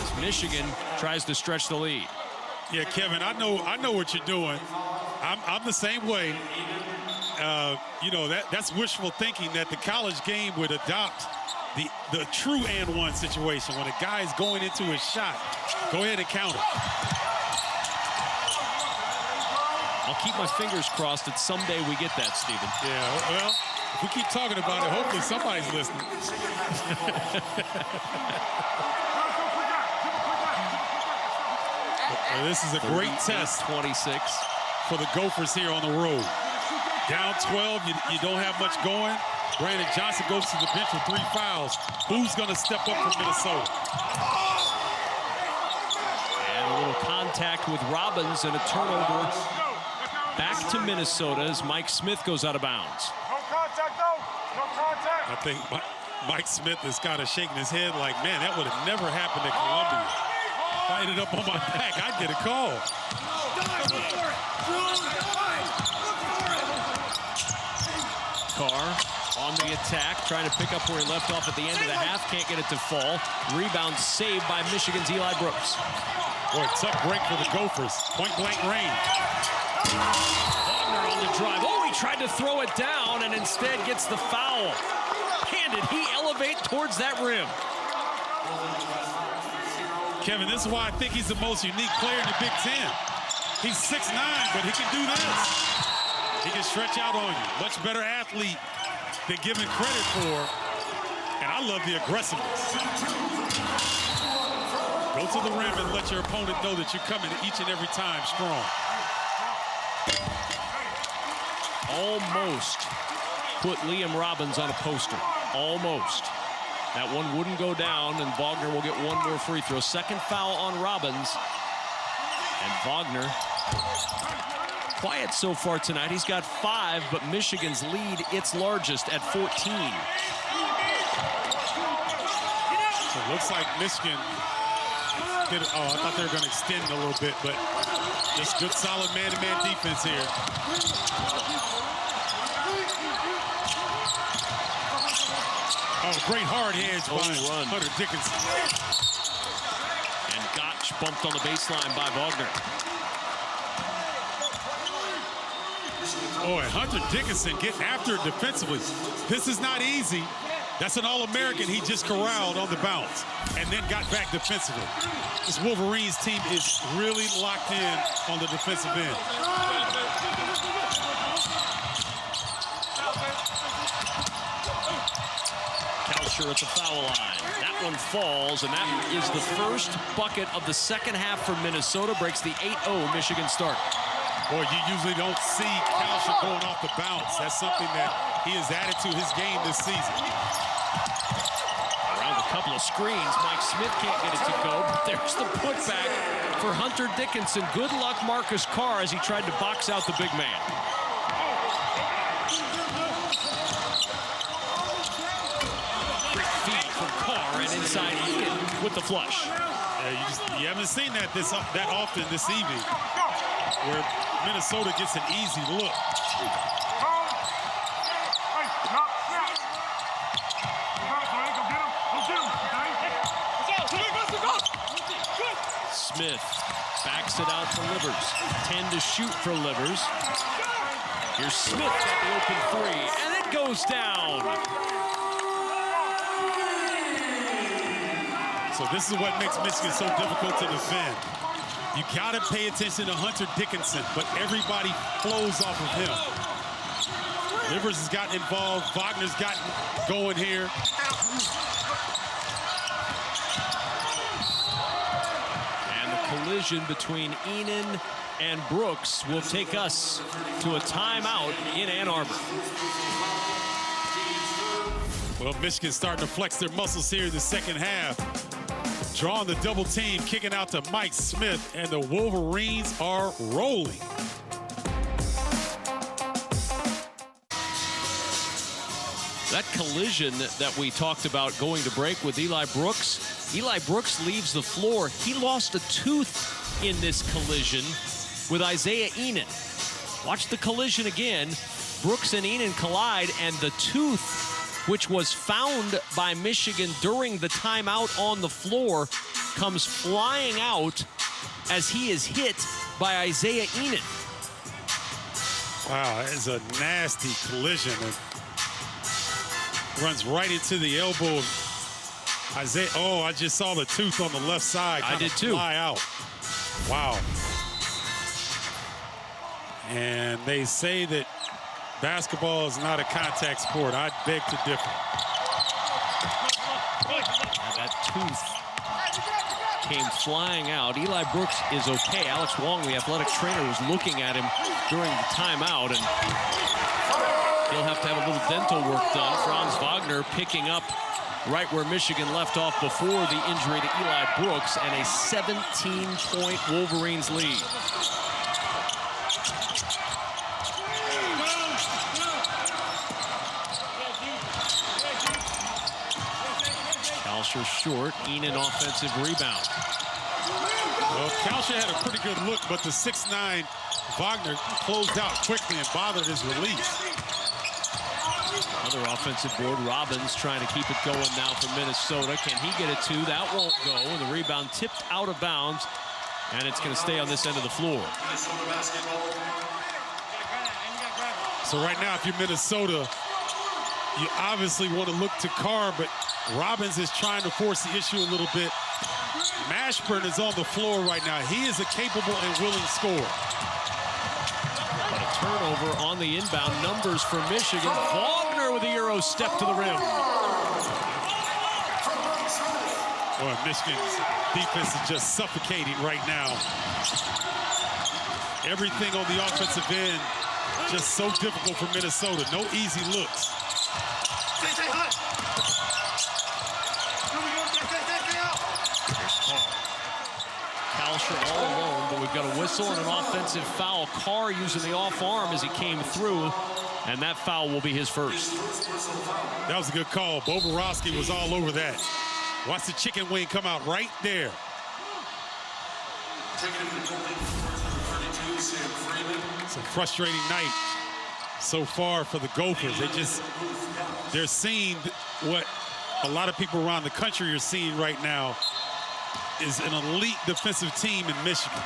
as Michigan tries to stretch the lead. Yeah, Kevin, I know what you're doing. I'm the same way. You know, that's wishful thinking that the college game would adopt the true and one situation. When a guy is going into his shot, go ahead and count it. I'll keep my fingers crossed that someday we get that, Stephen. Yeah, well, if we keep talking about it, hopefully somebody's listening. Well, this is a great test 26 for the Gophers here on the road. Down 12, you don't have much going. Brandon Johnson goes to the bench with 3 fouls. Who's going to step up for Minnesota? And a little contact with Robbins and a turnover back to Minnesota as Mike Smith goes out of bounds. No contact, though. No contact. I think Mike Smith is kind of shaking his head like, man, that would have never happened at Columbia. If I ended up on my back, I'd get a call. Carr on the attack, trying to pick up where he left off at the end of the half. Can't get it to fall. Rebound saved by Michigan's Eli Brooks. Boy, tough break for the Gophers. Point-blank range. Wagner on the drive. Oh, he tried to throw it down and instead gets the foul. Man, did he elevate towards that rim. Kevin, this is why I think he's the most unique player in the Big Ten. He's 6'9", but he can do this. He can stretch out on you. Much better athlete than given credit for. And I love the aggressiveness. Go to the rim and let your opponent know that you're coming each and every time strong. Almost put Liam Robbins on a poster. Almost. That one wouldn't go down, and Wagner will get one more free throw. Second foul on Robbins. And Wagner, quiet so far tonight. He's got 5, but Michigan's lead, its largest, at 14. So it looks like Michigan did, I thought they were going to extend a little bit, but just good, solid man-to-man defense here. Oh, great hard hands by Hunter Dickinson. And Gotch bumped on the baseline by Wagner. Boy, Hunter Dickinson getting after it defensively. This is not easy. That's an All-American he just corralled on the bounce and then got back defensively. This Wolverines team is really locked in on the defensive end. At the foul line. That one falls, and that is the first bucket of the second half for Minnesota. Breaks the 8-0 Michigan start. Boy, you usually don't see Kalsher going off the bounce. That's something that he has added to his game this season. Around a couple of screens, Mike Smith can't get it to go, but there's the putback for Hunter Dickinson. Good luck, Marcus Carr, as he tried to box out the big man. And inside Egan with the flush. You haven't seen that that often this evening, where Minnesota gets an easy look. Smith backs it out for Livers. 10 to shoot for Livers. Here's Smith at the open 3, and it goes down. So this is what makes Michigan so difficult to defend. You got to pay attention to Hunter Dickinson, but everybody flows off of him. Livers has gotten involved. Wagner's gotten going here. And the collision between Enan and Brooks will take us to a timeout in Ann Arbor. Well, Michigan's starting to flex their muscles here in the second half. Drawing the double team, kicking out to Mike Smith, and the Wolverines are rolling. That collision that we talked about going to break with Eli Brooks leaves the floor. He lost a tooth in this collision with Isaiah Enan. Watch the collision again. Brooks and Enan collide, and the tooth, which was found by Michigan during the timeout on the floor, comes flying out as he is hit by Isaiah Enan. Wow, that is a nasty collision. It runs right into the elbow of Isaiah. Oh, I just saw the tooth on the left side. I did too. Fly out. Wow. And they say that basketball is not a contact sport. I beg to differ. That tooth came flying out. Eli Brooks is okay. Alex Wong, the athletic trainer, was looking at him during the timeout. And He'll have to have a little dental work done. Franz Wagner picking up right where Michigan left off before the injury to Eli Brooks, and a 17-point Wolverines lead. Kalsher short, Enan offensive rebound. Well, Kalsher had a pretty good look, but the 6'9" Wagner closed out quickly and bothered his release. Another offensive board. Robbins trying to keep it going now for Minnesota. Can he get it two? That won't go. And the rebound tipped out of bounds, and it's going to stay on this end of the floor. So right now, if you're Minnesota, you obviously want to look to Carr, but Robbins is trying to force the issue a little bit. Mashburn is on the floor right now. He is a capable and willing scorer. But a turnover on the inbound. Numbers for Michigan. Wagner with a Euro step to the rim. Boy, Michigan's defense is just suffocating right now. Everything on the offensive end just so difficult for Minnesota. No easy looks. Kalsher all alone, but we've got a whistle and an offensive foul. Carr using the off arm as he came through, and that foul will be his first. That was a good call. Boborowski was all over that. Watch the chicken wing come out right there. It's a frustrating night so far for the Gophers. They're seeing what a lot of people around the country are seeing right now, is an elite defensive team in Michigan.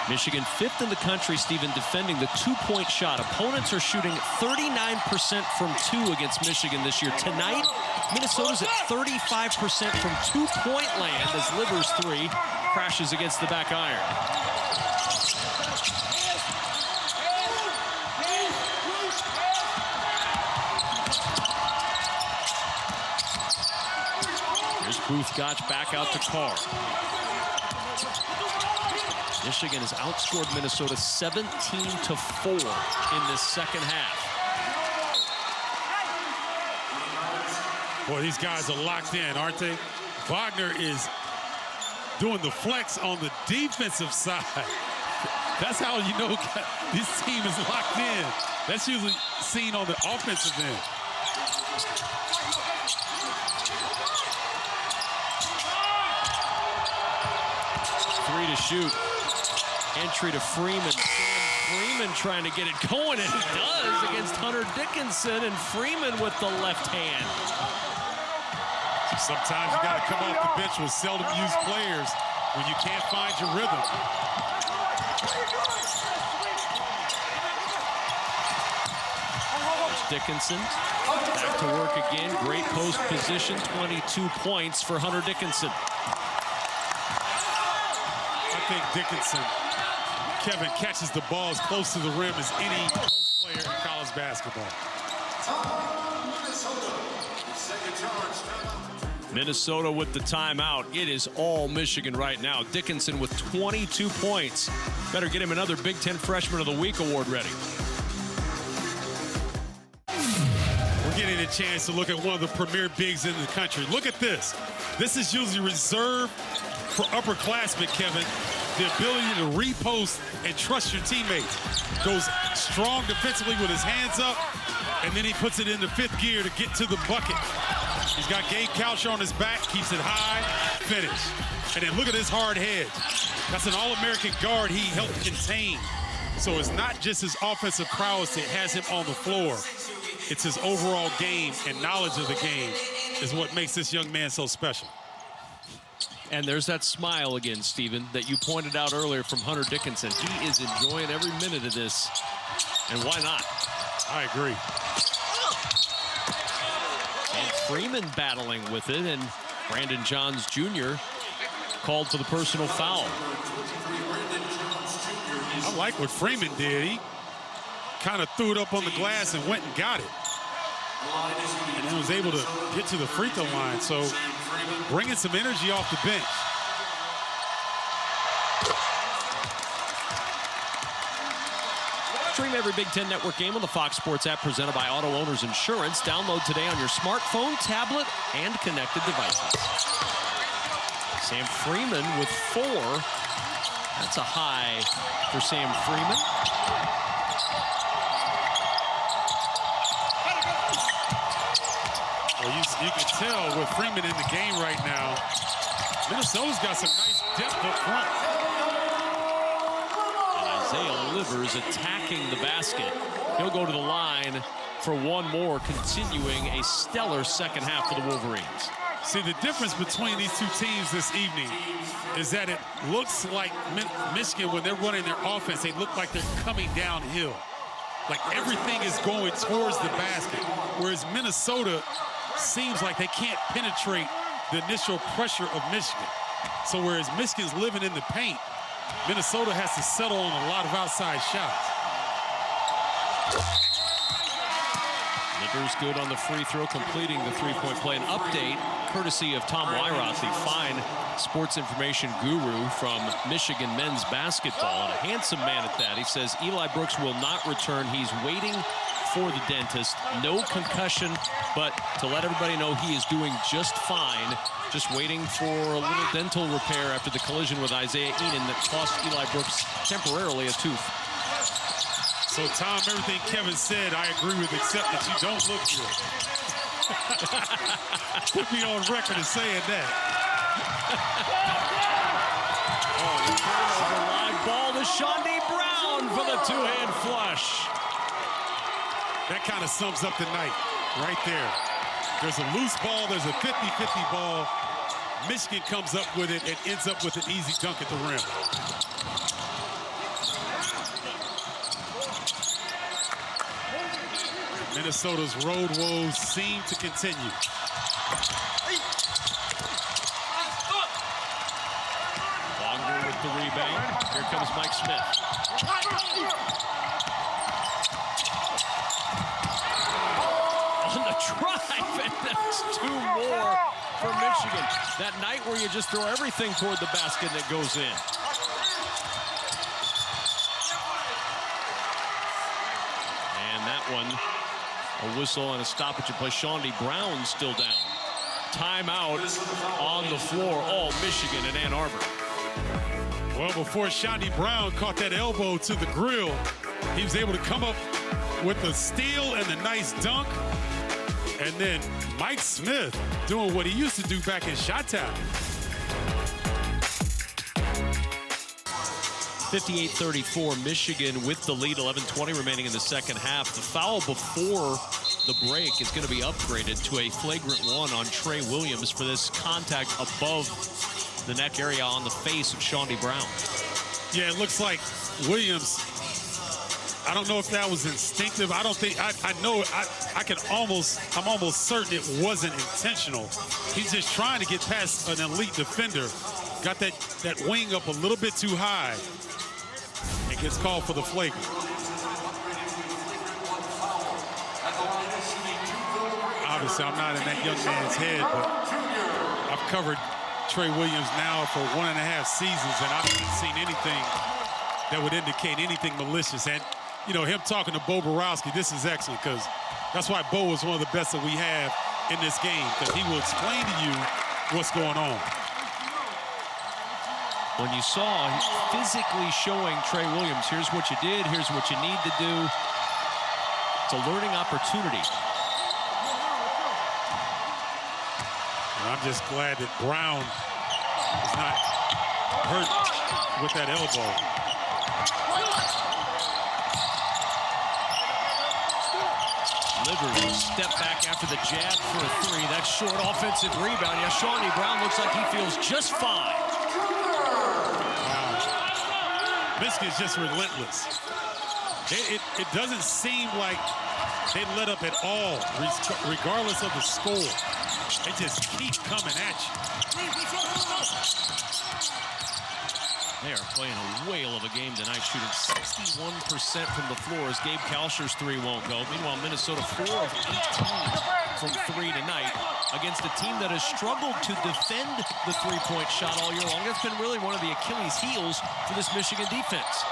Michigan 5th in the country, Stephen, defending the two-point shot. Opponents are shooting 39% from two against Michigan this year. Tonight, Minnesota's at 35% from two-point land as Livers 3 crashes against the back iron. Here's Booth-Gotch back out to Carr. Michigan has outscored Minnesota 17-4 in this second half. Boy, these guys are locked in, aren't they? Wagner is doing the flex on the defensive side. That's how you know this team is locked in. That's usually seen on the offensive end. Three to shoot. Entry to Freeman. Freeman trying to get it going, and he does against Hunter Dickinson, and Freeman with the left hand. Sometimes you got to come off the bench with seldom used players when you can't find your rhythm. There's Dickinson. Back to work again. Great post position. 22 points for Hunter Dickinson. I think Dickinson, Kevin, catches the ball as close to the rim as any post player in college basketball. Minnesota with the timeout. It is all Michigan right now. Dickinson with 22 points. Better get him another Big Ten Freshman of the Week award ready. We're getting a chance to look at one of the premier bigs in the country. Look at this. This is usually reserved for upperclassmen, Kevin. The ability to repost and trust your teammates. Goes strong defensively with his hands up, and then he puts it into fifth gear to get to the bucket. He's got Gabe Kalsher on his back, keeps it high, finish. And then look at his hard head. That's an All-American guard he helped contain. So it's not just his offensive prowess that has him on the floor. It's his overall game and knowledge of the game is what makes this young man so special. And there's that smile again, Stephen, that you pointed out earlier from Hunter Dickinson. He is enjoying every minute of this, and why not? I agree. And Freeman battling with it, and Brandon Johns Jr. called for the personal foul. I like what Freeman did. He kind of threw it up on the glass and went and got it. And then was able to get to the free throw line. So bringing some energy off the bench. Stream every Big Ten Network game on the Fox Sports app presented by Auto Owners Insurance. Download today on your smartphone, tablet, and connected devices. Sam Freeman with 4. That's a high for Sam Freeman. Well, you can tell with Freeman in the game right now, Minnesota's got some nice depth up front. Isaiah Livers attacking the basket. He'll go to the line for one more, continuing a stellar second half for the Wolverines. See, the difference between these two teams this evening is that it looks like Michigan, when they're running their offense, they look like they're coming downhill. Like everything is going towards the basket, whereas Minnesota seems like they can't penetrate the initial pressure of Michigan. So whereas Michigan's living in the paint, Minnesota has to settle on a lot of outside shots. Livers good on the free throw, completing the three-point play. An update courtesy of Tom Wyroth, the fine sports information guru from Michigan men's basketball, and a handsome man at that. He says Eli Brooks will not return. He's waiting for the dentist. No concussion, but to let everybody know he is doing just fine. Just waiting for a little dental repair after the collision with Isaiah Eaton that cost Eli Brooks temporarily a tooth. So, Tom, everything Kevin said, I agree with, except that you don't look good. Put me on record as saying that. Oh, the turnover, live ball to Shondi Brown for the two-hand flush. That kind of sums up the night right there. There's a loose ball, there's a 50-50 ball. Michigan comes up with it and ends up with an easy dunk at the rim. Minnesota's road woes seem to continue. Longer with the rebound. Here comes Mike Smith. On the drive, and that's 2 more for Michigan. That night where you just throw everything toward the basket and it goes in. And that one, a whistle and a stoppage of play. Shondi Brown still down. Timeout on the floor. All Michigan and Ann Arbor. Well, before Shondi Brown caught that elbow to the grill, he was able to come up with the steal and the nice dunk. And then Mike Smith doing what he used to do back in Chi-Town. 58-34, Michigan with the lead, 11:20 remaining in the second half. The foul before the break is going to be upgraded to a flagrant 1 on Trey Williams for this contact above the neck area on the face of Shondi Brown. Yeah, it looks like Williams, I don't know if that was instinctive. I don't think, I'm almost certain it wasn't intentional. He's just trying to get past an elite defender. Got that wing up a little bit too high. And gets called for the flagrant. Obviously, I'm not in that young man's head, but I've covered Trey Williams now for 1.5 seasons, and I haven't seen anything that would indicate anything malicious. And, you know, him talking to Bo Borowski, this is excellent, because that's why Bo is one of the best that we have in this game, because he will explain to you what's going on. When you saw physically showing Trey Williams, here's what you did, here's what you need to do. It's a learning opportunity. And I'm just glad that Brown is not hurt with that elbow. Livers will step back after the jab for a 3. That's short offensive rebound. Yeah, Shondi Brown looks like he feels just fine. Michigan's just relentless. It doesn't seem like they let up at all, regardless of the score. They just keep coming at you. They are playing a whale of a game tonight, shooting 61% from the floor as Gabe Kalsher's 3 won't go. Meanwhile, Minnesota 4 of 18 from 3 tonight against a team that has struggled to defend the three-point shot all year long. That's been really one of the Achilles heels for this Michigan defense.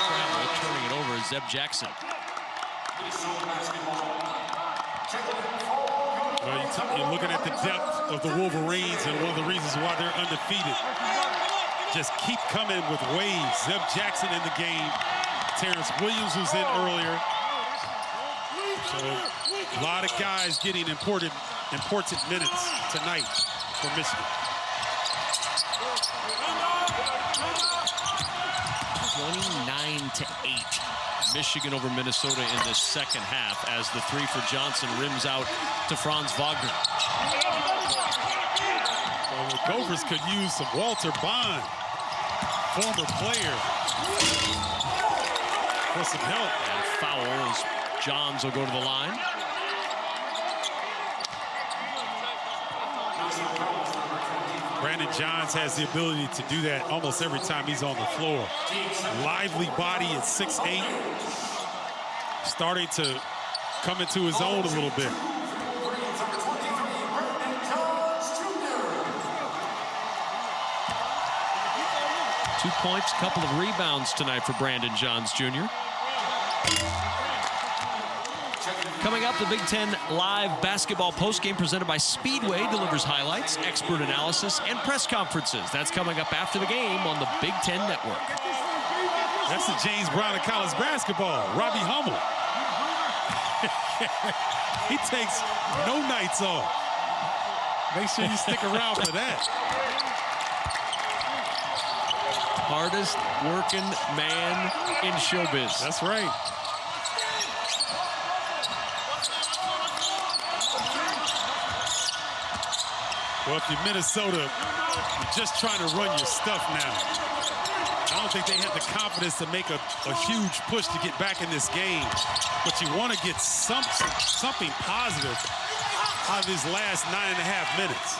scramble, turning it over is Zeb Jackson. Well, you're looking at the depth of the Wolverines, and one of the reasons why they're undefeated. Just keep coming with waves. Zeb Jackson in the game. Terrence Williams was in earlier. So a lot of guys getting important minutes tonight for Michigan. 29-8. Michigan over Minnesota in the second half as the three for Johnson rims out to Franz Wagner. Well, the Gophers could use some Walter Bond, former player, for some help. And foul as Johns will go to the line. Brandon Johns has the ability to do that almost every time he's on the floor. Lively body at 6'8", starting to come into his own a little bit. 2 points, a couple of rebounds tonight for Brandon Johns Jr. Coming up, the Big Ten Live basketball postgame presented by Speedway delivers highlights, expert analysis, and press conferences. That's coming up after the game on the Big Ten Network. That's the James Brown of college basketball, Robbie Hummel. He takes no nights off. Make sure you stick around for that. Hardest working man in showbiz. That's right. Well, if you're Minnesota, you're just trying to run your stuff now. I don't think they have the confidence to make a huge push to get back in this game. But you want to get something positive out of these last 9.5 minutes.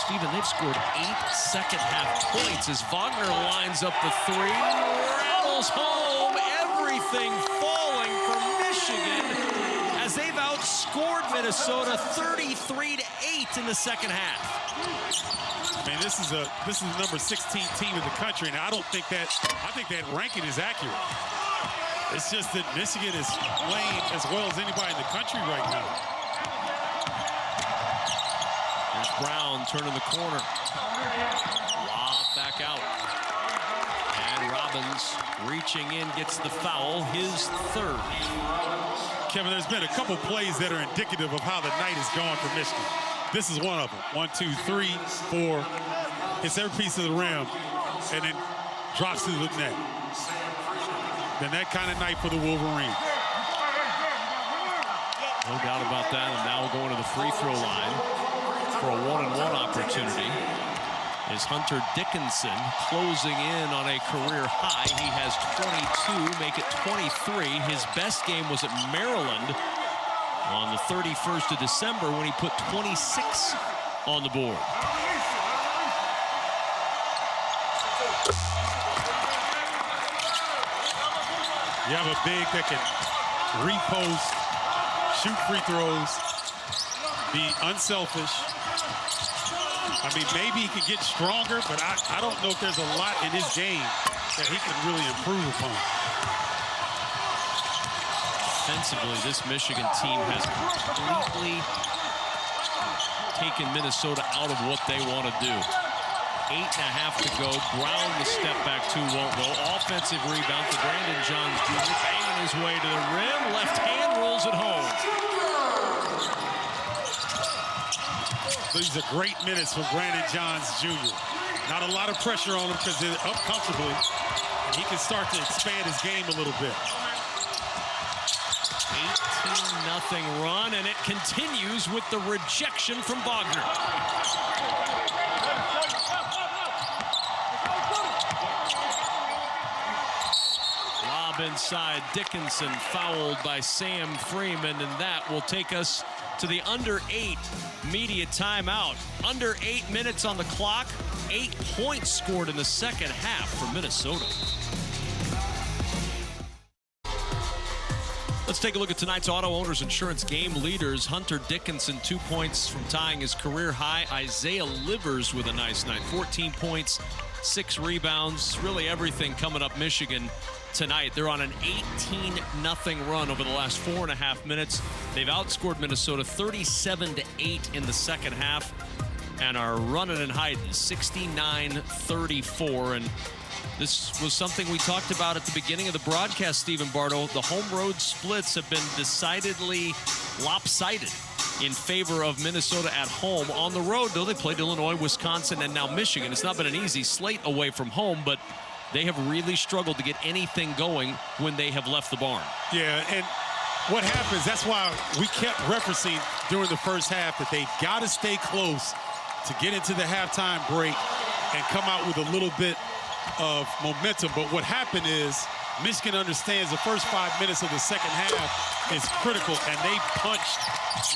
Stephen, they've scored 8 second-half points as Wagner lines up the three, rattles home, everything falling for Michigan as they've outscored Minnesota 33-8 in the second half. Man, this is the number 16 team in the country, and I think that ranking is accurate. It's just that Michigan is playing as well as anybody in the country right now. There's Brown turning the corner. Lob back out. And Robbins reaching in, gets the foul, his third. Kevin, there's been a couple plays that are indicative of how the night is going for Michigan. This is one of them. 1, 2, 3, 4. Hits every piece of the rim and then drops to the net. Then that kind of night for the Wolverines. No doubt about that. And now going to the free throw line for a 1-and-1 opportunity is Hunter Dickinson closing in on a career high. He has 22, make it 23. His best game was at Maryland on the 31st of December when he put 26 on the board. You have a big that can repost, shoot free throws, be unselfish. I mean, maybe he could get stronger, but I don't know if there's a lot in his game that he can really improve upon. Offensively, this Michigan team has completely taken Minnesota out of what they want to do. 8.5 to go. Brown, the step back two won't go. Offensive rebound for Brandon Johns Jr. banging his way to the rim. Left hand rolls it home. These are great minutes for Brandon Johns Jr. Not a lot of pressure on him because they're up comfortably. And he can start to expand his game a little bit. 18-0 run, and it continues with the rejection from Wagner. Lob inside, Dickinson fouled by Sam Freeman, and that will take us to the under 8 media timeout. Under 8 minutes on the clock, 8 points scored in the second half for Minnesota. Let's take a look at tonight's Auto Owners Insurance game leaders. Hunter Dickinson, 2 points from tying his career high. Isaiah Livers with a nice night, 14 points, 6 rebounds, really everything coming up Michigan tonight. They're on an 18-0 run over the last 4.5 minutes. They've outscored Minnesota 37-8 in the second half and are running and hiding 69-34. And this was something we talked about at the beginning of the broadcast, Stephen Bardo. The home-road splits have been decidedly lopsided in favor of Minnesota at home. On the road, though, they played Illinois, Wisconsin, and now Michigan. It's not been an easy slate away from home, but they have really struggled to get anything going when they have left the barn. Yeah, and what happens, that's why we kept referencing during the first half that they've got to stay close to get into the halftime break and come out with a little bit of momentum. But what happened is Michigan understands the first 5 minutes of the second half is critical, and they punched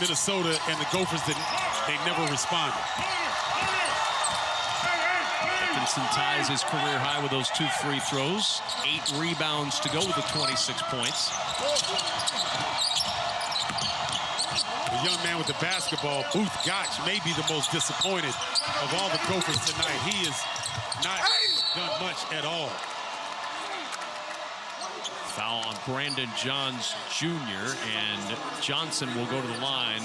Minnesota, and the Gophers they never responded. Dickinson ties his career high with those 2 free throws. 8 rebounds to go with the 26 points. The young man with the basketball, Booth Gotch, may be the most disappointed of all the Gophers tonight. He has not done much at all. Foul on Brandon Johns Jr., and Johnson will go to the line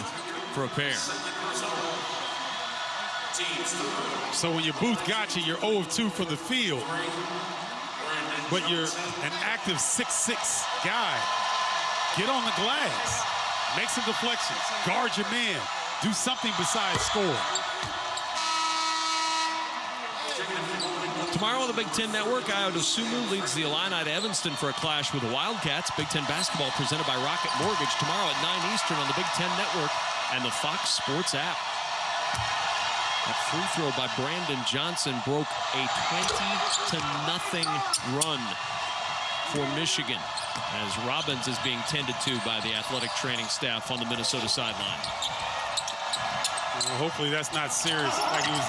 for a pair. So when you're Booth Gotch, you're 0 of 2 from the field, but you're an active 6'6" guy. Get on the glass, make some deflections, guard your man, do something besides score. Tomorrow on the Big Ten Network, Ayodosumu leads the Illini to Evanston for a clash with the Wildcats. Big Ten basketball presented by Rocket Mortgage tomorrow at 9 Eastern on the Big Ten Network and the Fox Sports app. That free throw by Brandon Johnson broke a 20-0 run for Michigan, as Robbins is being tended to by the athletic training staff on the Minnesota sideline. Well, hopefully that's not serious. Like he was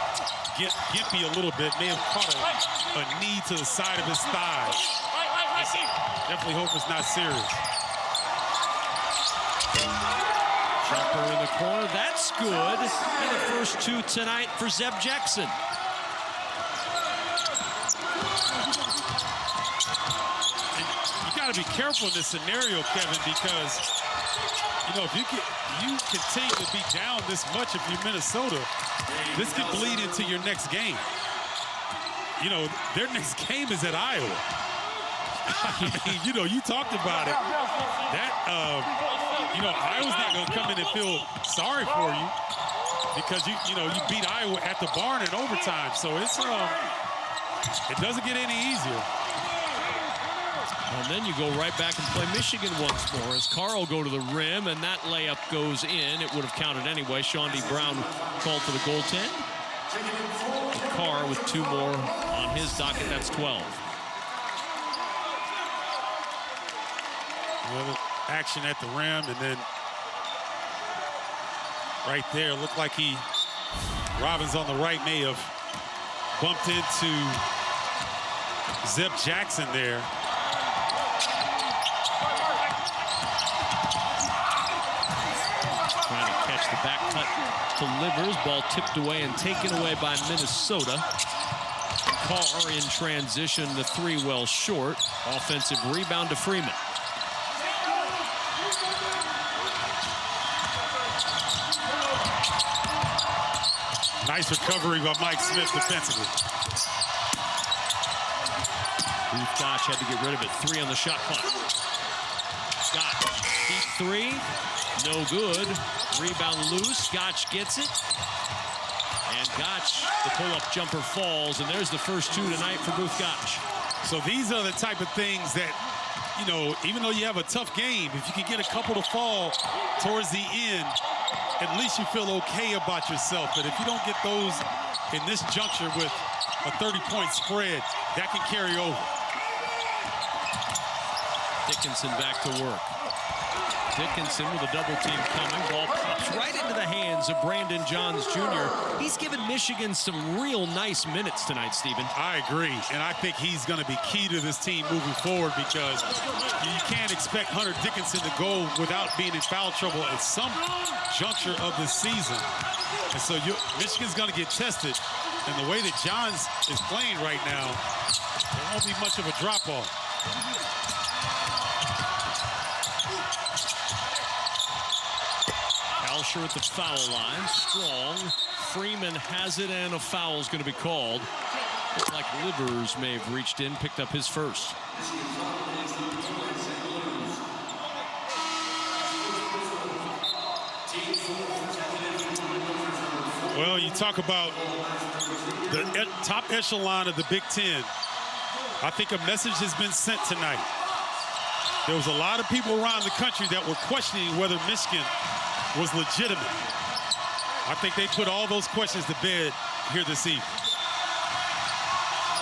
gimpy a little bit, may have caught a knee to the side of his thigh. Definitely hope it's not serious. Jumper in the corner, that's good. And the first 2 tonight for Zeb Jackson. And you got to be careful in this scenario, Kevin, because you know if you continue to be down this much if you're Minnesota, this could bleed into your next game. You know, their next game is at Iowa. I mean, you know, you talked about it. That, you know, Iowa's not going to come in and feel sorry for you because, you know, you beat Iowa at the barn in overtime. So it's, it doesn't get any easier. And then you go right back and play Michigan once more as Carl go to the rim, and that layup goes in. It would have counted anyway. Sean D. Brown called for the goaltend. Carr with 2 more on his docket. That's 12. Well, action at the rim, and then right there, looked like Robbins on the right may have bumped into Zeb Jackson there. Trying to catch the back cut to Livers. Ball tipped away and taken away by Minnesota. Carr in transition, the 3 well short. Offensive rebound to Freeman. Nice recovery by Mike Smith defensively. Booth Gotch had to get rid of it. 3 on the shot clock. Gotch, deep 3, no good. Rebound loose, Gotch gets it. And Gotch, the pull-up jumper falls, and there's the first 2 tonight for Booth Gotch. So these are the type of things that, you know, even though you have a tough game, if you can get a couple to fall towards the end, at least you feel okay about yourself. But if you don't get those in this juncture with a 30-point spread, that can carry over. Dickinson back to work. Dickinson with a double team coming. Ball pops right into the hands of Brandon Johns Jr. He's given Michigan some real nice minutes tonight, Stephen. I agree, and I think he's going to be key to this team moving forward because you can't expect Hunter Dickinson to go without being in foul trouble at some juncture of the season. And so Michigan's going to get tested And the way that Johns is playing right now, there won't be much of a drop-off. Alsher at the foul line, strong. Freeman has it, and a foul is going to be called. Looks like Livers may have reached in, picked up his first. Well, you talk about the top echelon of the Big Ten. I think a message has been sent tonight. There was a lot of people around the country that were questioning whether Michigan was legitimate. I think they put all those questions to bed here this evening.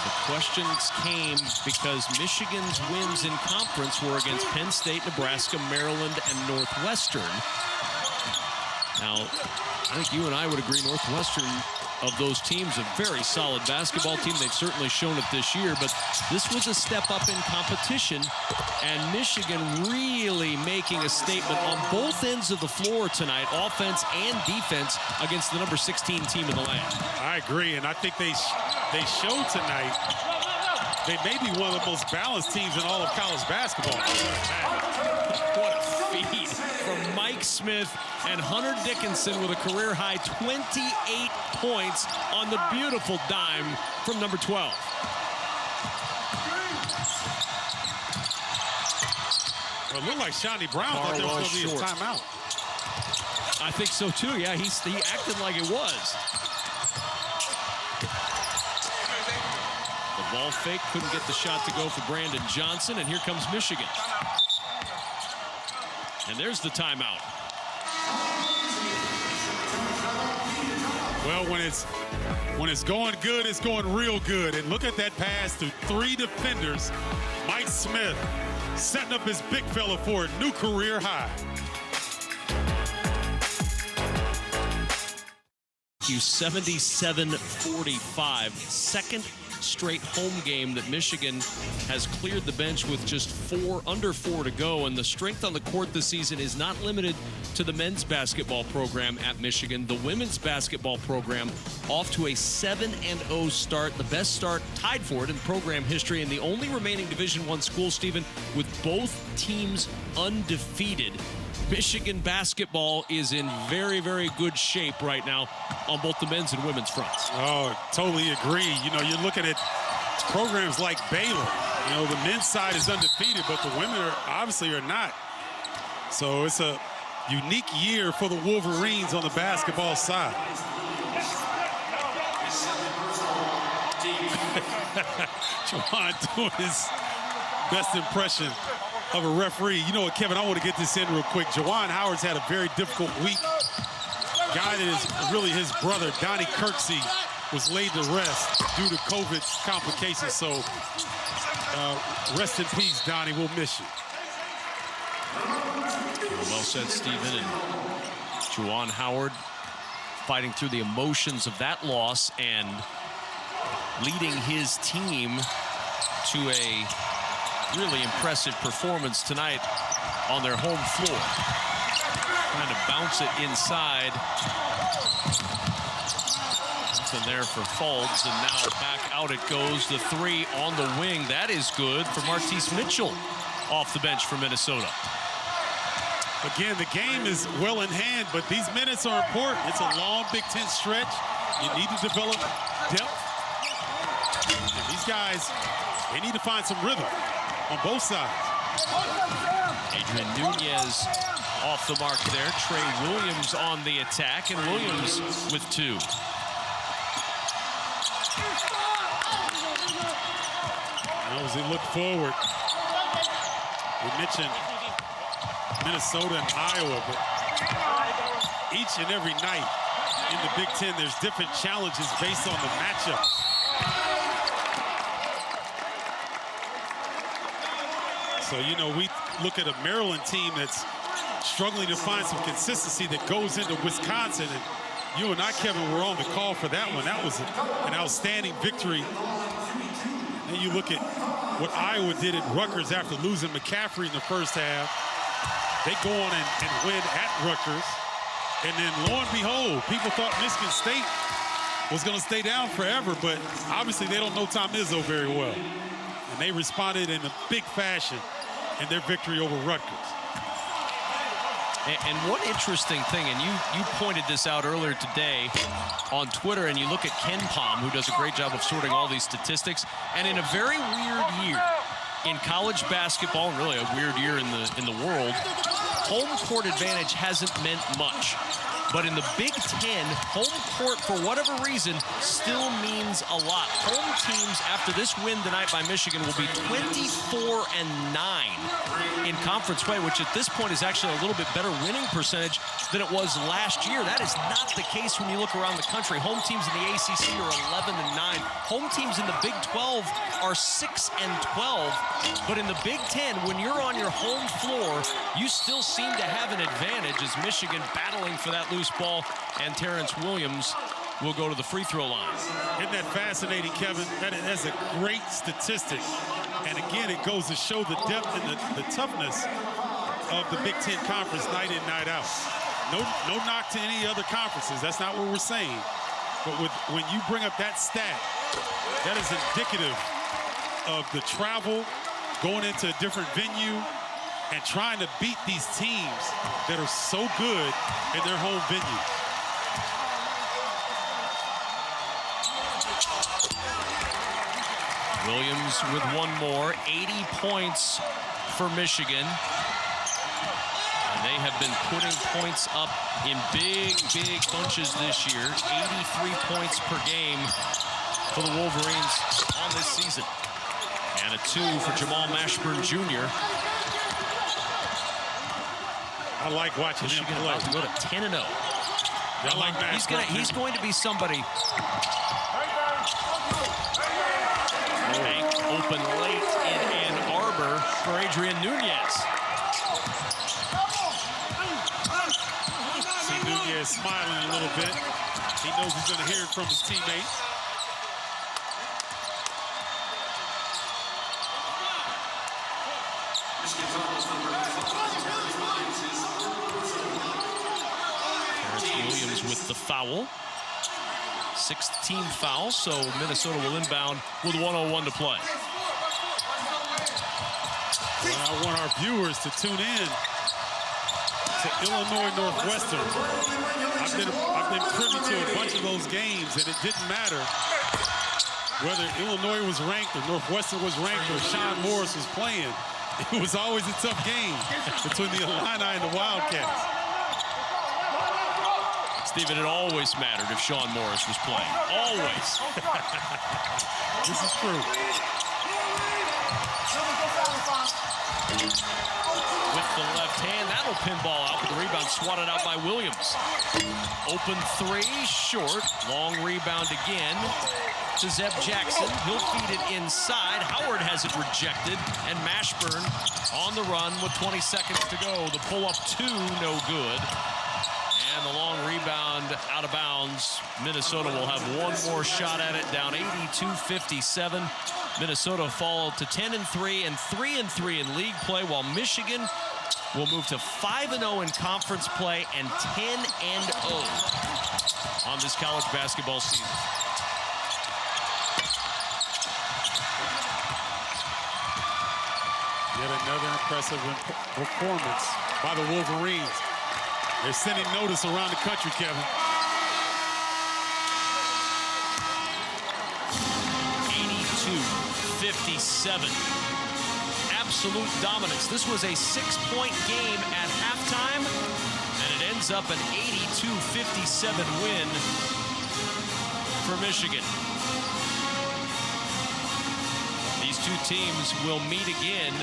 The questions came because Michigan's wins in conference were against Penn State, Nebraska, Maryland, and Northwestern. Now, I think you and I would agree Northwestern, of those teams, a very solid basketball team. They've certainly shown it this year, but this was a step up in competition, and Michigan really making a statement on both ends of the floor tonight, offense and defense, against the number 16 team in the land. I agree, and I think they showed tonight they may be one of the most balanced teams in all of college basketball. What a feed from Mike Smith and Hunter Dickinson with a career-high 28 points on the beautiful dime from number 12. Well, it looked like Shawnee Brown thought there was going to be a timeout. I think so, too. Yeah, he acted like it was. The ball fake, couldn't get the shot to go for Brandon Johnson, and here comes Michigan. And there's the timeout. Well, when it's going good, it's going real good. And look at that pass to three defenders. Mike Smith setting up his big fella for a new career high. 77-45. Second straight home game that Michigan has cleared the bench with just under four to go, and the strength on the court this season is not limited to the men's basketball program at Michigan. The women's basketball program off to a 7-0 start, the best start tied for it in program history, and the only remaining Division I school, Stephen, with both teams undefeated. Michigan basketball is in very, very good shape right now on both the men's and women's fronts. Oh, totally agree. You know, you're looking at programs like Baylor. You know, the men's side is undefeated, but the women obviously are not. So it's a unique year for the Wolverines on the basketball side. Juwan doing his best impression of a referee. You know what, Kevin, I want to get this in real quick. Juwan Howard's had a very difficult week. Guy that is really his brother, Donnie Kirksey, was laid to rest due to COVID complications. So rest in peace, Donnie. We'll miss you. Well said, Stephen. And Juwan Howard fighting through the emotions of that loss and leading his team to a really impressive performance tonight on their home floor. Trying to bounce it inside. Nothing there for Fultz, and now back out it goes. The three on the wing. That is good for Martise Mitchell off the bench for Minnesota. Again, the game is well in hand, but these minutes are important. It's a long Big Ten stretch. You need to develop depth. And these guys, they need to find some rhythm on both sides. Adrian Nunez off the mark there. Trey Williams on the attack, and Williams with two. Now as they look forward, we mentioned Minnesota and Iowa, but each and every night in the Big Ten, there's different challenges based on the matchup. So, you know, we look at a Maryland team that's struggling to find some consistency that goes into Wisconsin. And you and I, Kevin, were on the call for that one. That was an outstanding victory. And you look at what Iowa did at Rutgers after losing McCaffrey in the first half. They go on and win at Rutgers. And then, lo and behold, people thought Michigan State was going to stay down forever, but obviously they don't know Tom Izzo very well. And they responded in a big fashion in their victory over Rutgers. And one interesting thing, and you pointed this out earlier today on Twitter, and you look at Ken Palm, who does a great job of sorting all these statistics, and in a very weird year in college basketball, and really a weird year in the world, home court advantage hasn't meant much. But in the Big Ten, home court, for whatever reason, still means a lot. Home teams, after this win tonight by Michigan, will be 24-9 in conference play, which at this point is actually a little bit better winning percentage than it was last year. That is not the case when you look around the country. Home teams in the ACC are 11-9. Home teams in the Big 12 are 6-12. But in the Big Ten, when you're on your home floor, you still seem to have an advantage as Michigan battling for that loose ball, and Terrence Williams will go to the free throw line. Isn't that fascinating, Kevin? That's a great statistic. And again, it goes to show the depth and the toughness of the Big Ten Conference night in, night out. No knock to any other conferences. That's not what we're saying. But when you bring up that stat, that is indicative of the travel, going into a different venue, and trying to beat these teams that are so good in their home venue. Williams with one more, 80 points for Michigan. And they have been putting points up in big bunches this year. 83 points per game for the Wolverines on this season. And a 2 for Jamal Mashburn Jr. I like watching him play. About to go to 10-0. I like Mashburn. He's going to be somebody. Open late in Ann Arbor for Adrian Nunez. See Nunez smiling a little bit. He knows he's going to hear it from his teammates. Terrence Williams with the foul. 6th team foul, so Minnesota will inbound with 1:01 to play. Well, I want our viewers to tune in to Illinois Northwestern. I've been privy to a bunch of those games, and it didn't matter whether Illinois was ranked or Northwestern was ranked or Sean Morris was playing. It was always a tough game between the Illini and the Wildcats. Stephen, it always mattered if Sean Morris was playing. Always. This is true. With the left hand, that'll pinball out, but the rebound swatted out by Williams. Open 3, short. Long rebound again to Zeb Jackson. He'll feed it inside. Howard has it rejected, and Mashburn on the run with 20 seconds to go. The pull-up 2, no good. And the long rebound out of bounds. Minnesota will have one more shot at it, down 82-57. Minnesota fall to 10-3 and 3-3 in league play, while Michigan will move to 5-0 in conference play and 10-0 on this college basketball season. Yet another impressive performance by the Wolverines. They're sending notice around the country, Kevin. 82-57. Absolute dominance. This was a 6-point game at halftime, and it ends up an 82-57 win for Michigan. These two teams will meet again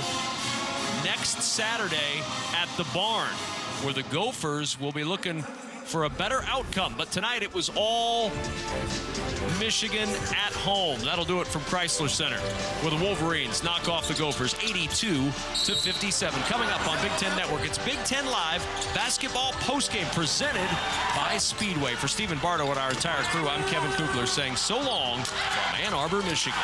next Saturday at the Barn, where the Gophers will be looking for a better outcome. But tonight it was all Michigan at home. That'll do it from Chrysler Center, where the Wolverines knock off the Gophers 82-57. Coming up on Big Ten Network, it's Big Ten Live basketball postgame presented by Speedway. For Stephen Bardo and our entire crew, I'm Kevin Kugler saying so long from Ann Arbor, Michigan.